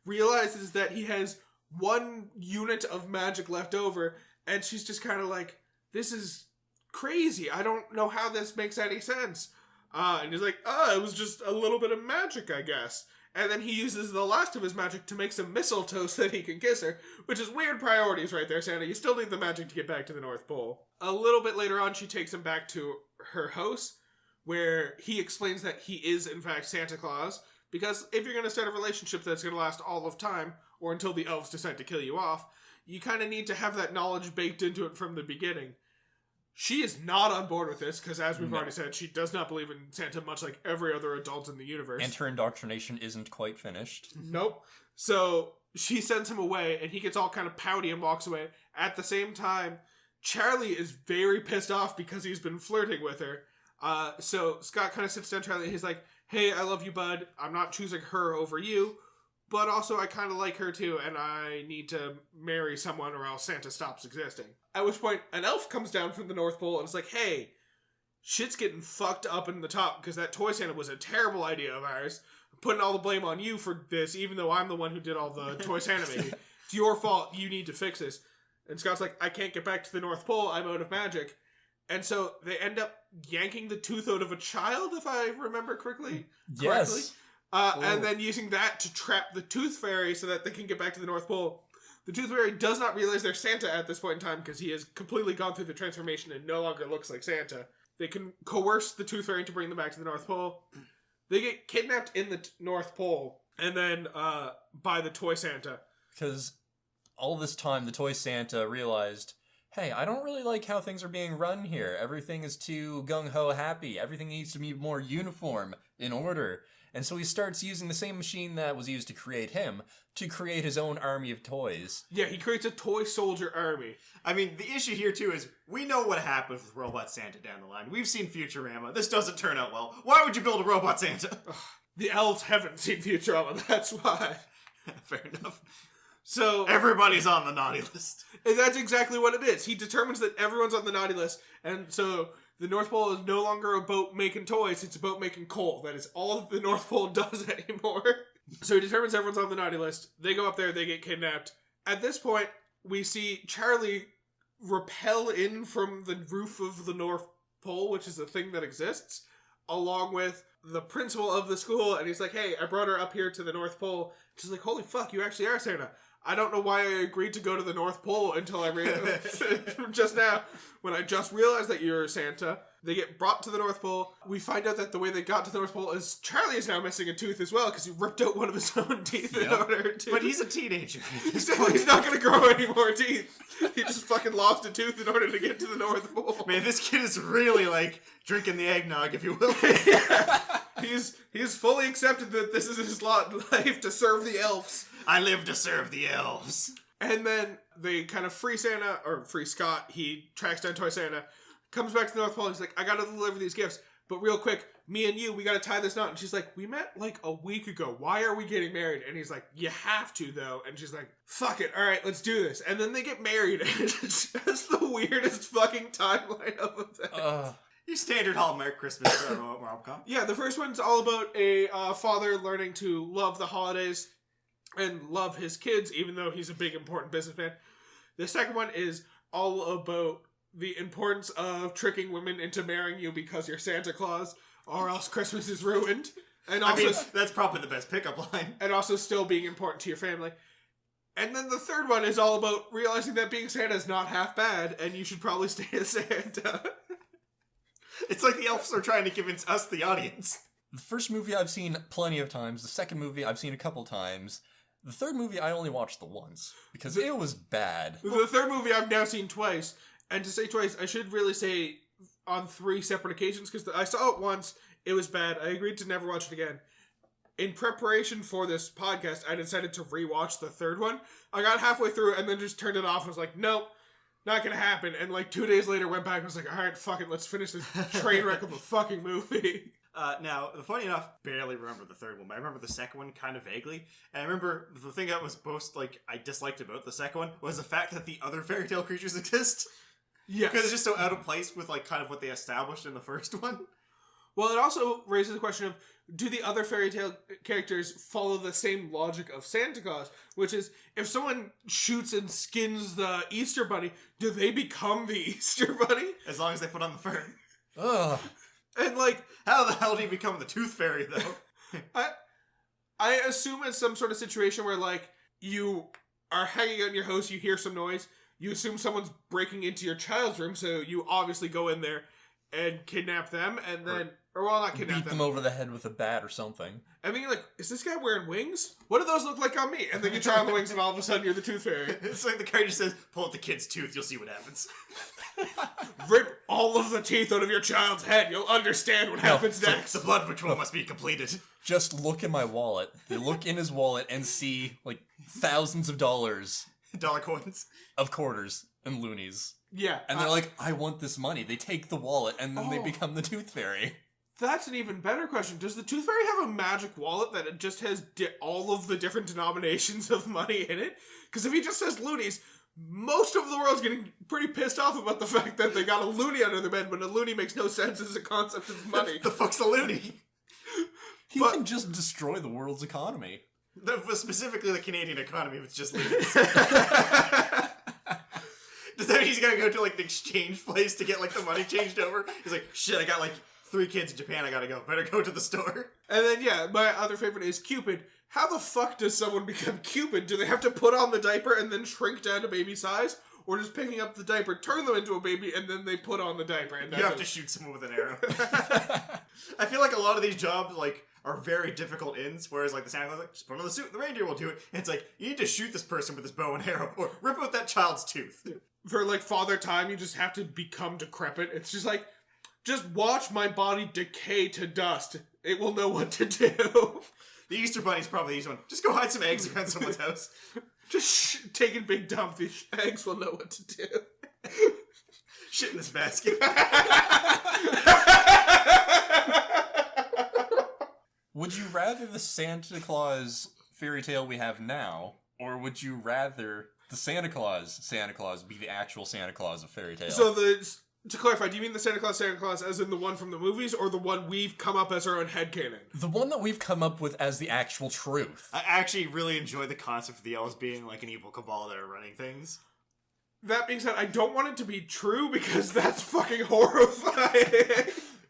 realizes that he has 1 unit of magic left over, and she's just kind of like, this is crazy. I don't know how this makes any sense. And he's like, it was just a little bit of magic, I guess. And then he uses the last of his magic to make some mistletoe so that he can kiss her, which is weird priorities right there, Santa. You still need the magic to get back to the North Pole. A little bit later on, she takes him back to her house, where he explains that he is, in fact, Santa Claus, because if you're going to start a relationship that's going to last all of time, or until the elves decide to kill you off, you kind of need to have that knowledge baked into it from the beginning. She is not on board with this, because as we've already said, she does not believe in Santa, much like every other adult in the universe.
And her indoctrination isn't quite finished.
Nope. So she sends him away, and he gets all kind of pouty and walks away. At the same time, Charlie is very pissed off because he's been flirting with her. So Scott kind of sits down Charlie, and he's like, hey, I love you, bud. I'm not choosing her over you, but also I kind of like her too, and I need to marry someone or else Santa stops existing. At which point, an elf comes down from the North Pole and is like, hey, shit's getting fucked up in the top because that toy Santa was a terrible idea of ours. I'm putting all the blame on you for this, even though I'm the one who did all the toy Santa making. It's your fault. You need to fix this. And Scott's like, I can't get back to the North Pole. I'm out of magic. And so they end up yanking the tooth out of a child, if I remember correctly.
Yes.
And then using that to trap the Tooth Fairy so that they can get back to the North Pole. The Tooth Fairy does not realize they're Santa at this point in time because he has completely gone through the transformation and no longer looks like Santa. They can coerce the Tooth Fairy to bring them back to the North Pole. They get kidnapped in the North Pole and then by the Toy Santa.
Because all this time, the Toy Santa realized, hey, I don't really like how things are being run here. Everything is too gung-ho happy. Everything needs to be more uniform, in order. And so he starts using the same machine that was used to create him to create his own army of toys.
Yeah, he creates a toy soldier army.
I mean, the issue here, too, is we know what happens with Robot Santa down the line. We've seen Futurama. This doesn't turn out well. Why would you build a Robot Santa?
The elves haven't seen Futurama, that's why.
Fair enough.
So
everybody's on the naughty list.
And that's exactly what it is. He determines that everyone's on the naughty list, and so the North Pole is no longer about making toys, it's about making coal. That is all that the North Pole does anymore. So he determines everyone's on the naughty list. They go up there, they get kidnapped. At this point, we see Charlie rappel in from the roof of the North Pole, which is a thing that exists, along with the principal of the school, and he's like, hey, I brought her up here to the North Pole. She's like, holy fuck, you actually are Santa. I don't know why I agreed to go to the North Pole until I realized just now, when I just realized that you're Santa. They get brought to the North Pole. We find out that the way they got to the North Pole is Charlie is now missing a tooth as well because he ripped out one of his own teeth in order to...
But he's a teenager.
He's not going to grow any more teeth. He just fucking lost a tooth in order to get to the North Pole.
Man, this kid is really, like, drinking the eggnog, if you will.
Yeah. He's fully accepted that this is his lot in life, to serve the elves.
I live to serve the elves.
And then they kind of free Santa, or free Scott. He tracks down Toy Santa, comes back to the North Pole. He's like, I gotta deliver these gifts. But real quick, me and you, we gotta tie this knot. And she's like, we met like a week ago. Why are we getting married? And he's like, you have to though. And she's like, fuck it. All right, let's do this. And then they get married. And it's just the weirdest fucking timeline of events.
Your standard Hallmark Christmas rom-com.
Yeah, the first one's all about a father learning to love the holidays and love his kids, even though he's a big, important businessman. The second one is all about the importance of tricking women into marrying you because you're Santa Claus, or else Christmas is ruined. And also,
I mean, that's probably the best pickup line.
And also still being important to your family. And then the third one is all about realizing that being Santa is not half bad, and you should probably stay as Santa.
It's like the elves are trying to convince us, the audience.
The first movie I've seen plenty of times. The second movie I've seen a couple times. The third movie I only watched the once, because it was bad.
The third movie I've now seen twice. And to say twice, I should really say on 3 separate occasions, because I saw it once, it was bad. I agreed to never watch it again. In preparation for this podcast, I decided to rewatch the third one. I got halfway through and then just turned it off and was like, nope, not gonna happen. And like 2 days later went back and was like, alright, fuck it, let's finish this train wreck of a fucking movie.
Now, funny enough, barely remember the third one, but I remember the second one kind of vaguely. And I remember the thing that was most, like, I disliked about the second one was the fact that the other fairy tale creatures exist.
Yes.
Because it's just so out of place with, like, kind of what they established in the first one.
Well, it also raises the question of, do the other fairy tale characters follow the same logic of Santa Claus? Which is, if someone shoots and skins the Easter Bunny, do they become the Easter Bunny?
As long as they put on the fur.
Ugh.
And like,
how the hell do you become the Tooth Fairy, though?
I assume it's some sort of situation where, like, you are hanging out in your house, you hear some noise, you assume someone's breaking into your child's room, so you obviously go in there and kidnap them, and then... Or, well, not kidnap
Beat them over the head with a bat or something.
And then you're like, is this guy wearing wings? What do those look like on me? And then you try on the wings and all of a sudden you're the Tooth Fairy.
It's like the character says, pull out the kid's tooth, you'll see what happens.
Rip all of the teeth out of your child's head. You'll understand what happens next.
The blood ritual must be completed.
Just look in my wallet. They look in his wallet and see, like, thousands of dollars.
Dollar coins.
Of quarters and loonies.
Yeah.
And they're like, I want this money. They take the wallet and then they become the Tooth Fairy.
That's an even better question. Does the Tooth Fairy have a magic wallet that it just has all of the different denominations of money in it? Because if he just says loonies, most of the world's getting pretty pissed off about the fact that they got a loony under their bed, but a loony makes no sense as a concept of money.
The fuck's a loony?
He can just destroy the world's economy.
Specifically the Canadian economy, if it's just loonies. Does that mean he's gonna go to, like, the exchange place to get, like, the money changed over? He's like, shit, I got, like, 3 kids in Japan, I gotta go. Better go to the store.
And then, yeah, my other favorite is Cupid. How the fuck does someone become Cupid? Do they have to put on the diaper and then shrink down to baby size? Or just picking up the diaper, turn them into a baby, and then they put on the diaper? And
you have to shoot someone with an arrow. I feel like a lot of these jobs, like, are very difficult ends, whereas, like, the Santa Claus, like, just put on the suit and the reindeer will do it. And it's like, you need to shoot this person with this bow and arrow, or rip out that child's tooth.
For, like, Father Time, you just have to become decrepit. It's just like, just watch my body decay to dust. It will know what to do.
The Easter Bunny's probably the easy one. Just go hide some eggs around someone's house.
Just take a big dump. These eggs will know what to do.
Shit in this basket.
Would you rather the Santa Claus fairy tale we have now, or would you rather the Santa Claus be the actual Santa Claus of fairy tale?
So to clarify, do you mean the Santa Claus as in the one from the movies, or the one we've come up as our own headcanon?
The one that we've come up with as the actual truth.
I actually really enjoy the concept of the elves being like an evil cabal that are running things.
That being said, I don't want it to be true because that's fucking horrifying.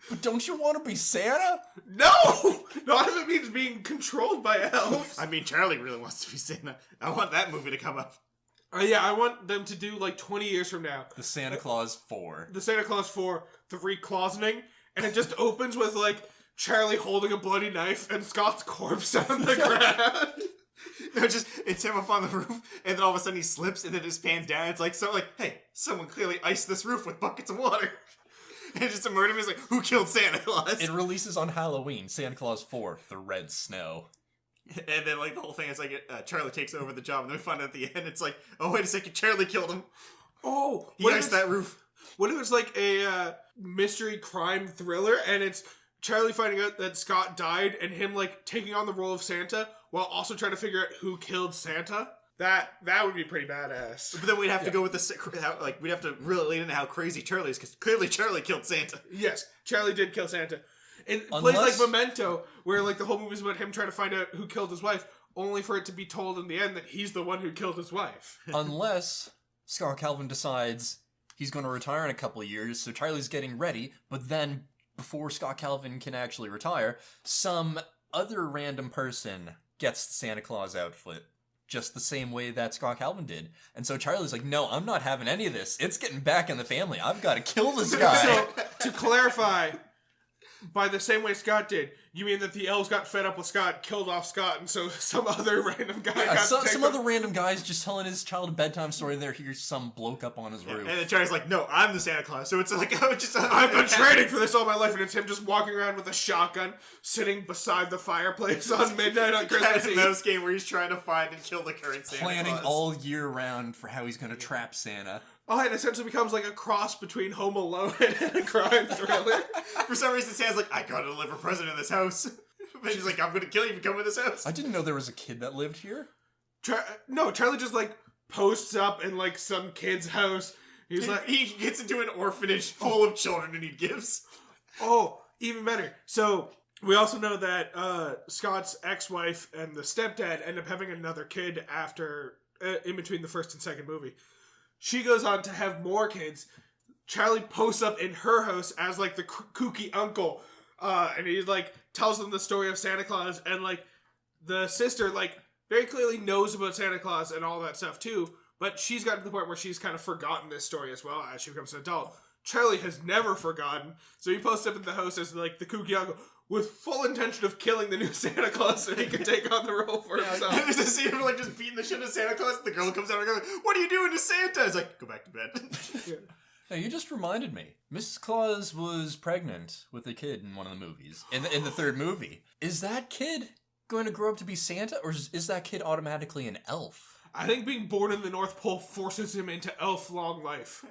But don't you want to be Santa?
No! Not if it means being controlled by elves.
I mean, Charlie really wants to be Santa. I want that movie to come up.
Yeah, I want them to do, like, 20 years from now.
The Santa Claus 4.
The Santa Claus 4, the recloseting, and it just opens with, like, Charlie holding a bloody knife and Scott's corpse on the ground.
No, it's him up on the roof, and then all of a sudden he slips, and then it just pans down. It's like, hey, someone clearly iced this roof with buckets of water. And just a murder mystery, like, who killed Santa Claus?
It releases on Halloween, Santa Claus 4, The Red Snow.
And then, like, the whole thing is like, Charlie takes over the job, and then we find out at the end, it's like, oh, wait a second, Charlie killed him.
Oh,
he iced that roof.
What if it's like a mystery crime thriller, and it's Charlie finding out that Scott died, and him, like, taking on the role of Santa, while also trying to figure out who killed Santa? That would be pretty badass.
But then we'd have to go with we'd have to really lean into how crazy Charlie is, because clearly Charlie killed Santa.
Yes, Charlie did kill Santa. It plays like Memento, where, like, the whole movie is about him trying to find out who killed his wife, only for it to be told in the end that he's the one who killed his wife.
Unless Scott Calvin decides he's going to retire in a couple of years, so Charlie's getting ready, but then, before Scott Calvin can actually retire, some other random person gets the Santa Claus outfit. Just the same way that Scott Calvin did. And so Charlie's like, no, I'm not having any of this. It's getting back in the family. I've got to kill this guy.
So, to clarify, by the same way Scott did, you mean that the elves got fed up with Scott, killed off Scott, and so some other random guy got
some other random guy's just telling his child a bedtime story, and there here's some bloke up on his roof.
And then Charlie's like, no, I'm the Santa Claus. So it's like,
I've been training for this all my life, and it's him just walking around with a shotgun, sitting beside the fireplace on midnight on Christmas Eve.
Mouse game where he's trying to find and kill the current Santa
Planning
Claus.
all year round for how he's going to trap Santa.
Oh, it essentially becomes like a cross between Home Alone and a crime thriller.
For some reason, Santa's like, I gotta deliver a present in this house. But he's like, I'm gonna kill you if you come in this house.
I didn't know there was a kid that lived here.
No, Charlie just, like, posts up in, like, some kid's house. He's like,
he gets into an orphanage full of children and he gives.
Oh, even better. So, we also know that Scott's ex-wife and the stepdad end up having another kid after, in between the first and second movie. She goes on to have more kids. Charlie posts up in her house as, like, the kooky uncle. And he, like, tells them the story of Santa Claus. And, like, the sister, like, very clearly knows about Santa Claus and all that stuff, too. But she's gotten to the point where she's kind of forgotten this story as well as she becomes an adult. Charlie has never forgotten. So he posts up at the house as like the Kukiago with full intention of killing the new Santa Claus so he can take on the role for himself.
There's a scene of like just beating the shit out of Santa Claus. The girl comes out and goes, "What are you doing to Santa?" It's like, go back to bed.
Yeah.
Hey, you just reminded me. Mrs. Claus was pregnant with a kid in one of the movies. In the third movie. Is that kid going to grow up to be Santa, or is that kid automatically an elf?
I think being born in the North Pole forces him into elf long life.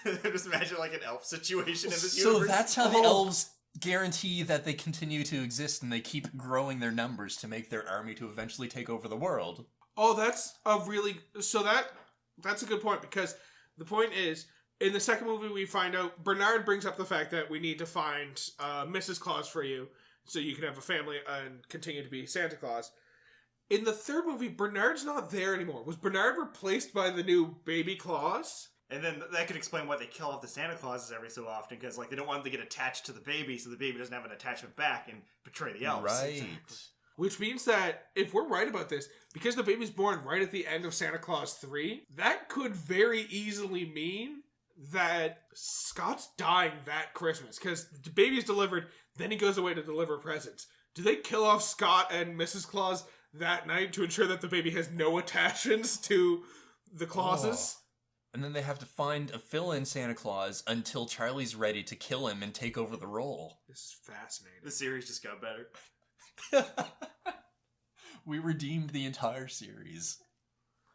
Just imagine like an elf situation in this
So
universe.
that's how the elves guarantee that they continue to exist and they keep growing their numbers to make their army to eventually take over the world.
Oh, that's a good point, because the point is, in the second movie we find out, Bernard brings up the fact that we need to find Mrs. Claus for you so you can have a family and continue to be Santa Claus. In the third movie, Bernard's not there anymore. Was Bernard replaced by the new baby Claus?
And then that could explain why they kill off the Santa Clauses every so often, because like they don't want them to get attached to the baby, so the baby doesn't have an attachment back and betray the elves.
Right.
Exactly.
Which means that, if we're right about this, because the baby's born right at the end of Santa Claus 3, that could very easily mean that Scott's dying that Christmas. Because the baby's delivered, then he goes away to deliver presents. Do they kill off Scott and Mrs. Claus that night to ensure that the baby has no attachments to the Clauses?
Oh. And then they have to find a fill-in Santa Claus until Charlie's ready to kill him and take over the role.
This is fascinating.
The series just got better.
We redeemed the entire series.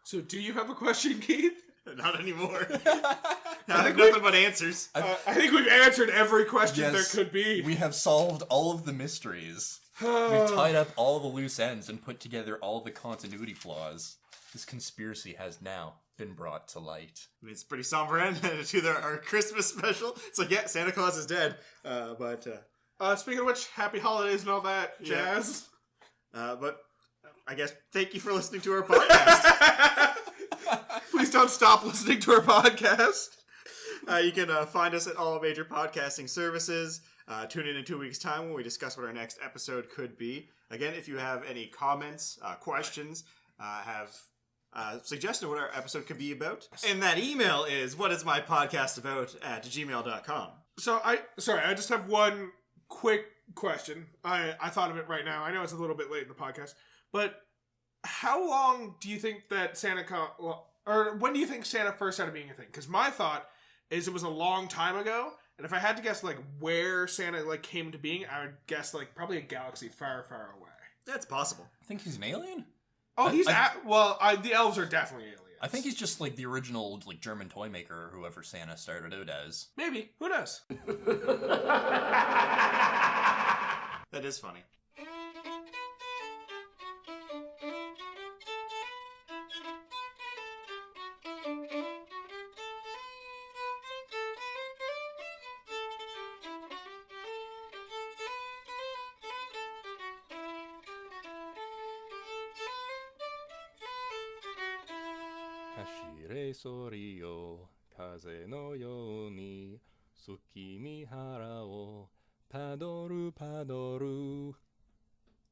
So, do you have a question, Keith?
Not anymore. I think nothing but answers.
I think we've answered every question
Yes,
there could be.
We have solved all of the mysteries. We've tied up all the loose ends and put together all the continuity flaws. This conspiracy has now been brought to light.
I mean, it's a pretty somber end to our Christmas special. It's like, yeah, Santa Claus is dead.
Speaking of which, happy holidays and all that jazz.
But I guess thank you for listening to our podcast.
Please don't stop listening to our podcast.
You can find us at all major podcasting services. Tune in 2 weeks' time when we discuss what our next episode could be. Again, if you have any comments, questions, have suggestion of what our episode could be about, and that email is whatismypodcastabout@gmail.com.
So I just have one quick question. I thought of it right now. I know it's a little bit late in the podcast, but how long do you think that or when do you think Santa first started being a thing? Because my thought is it was a long time ago, and if I had to guess like where Santa like came to being, I would guess like probably a galaxy far, far away.
That's possible.
I think he's an alien?
Oh, the elves are definitely aliens.
I think he's just like the original like German toy maker or whoever Santa started out as.
Maybe. Who knows?
That is funny.
Hashire sori yo, kaze no you ni, Tsukimihara o padoru padoru.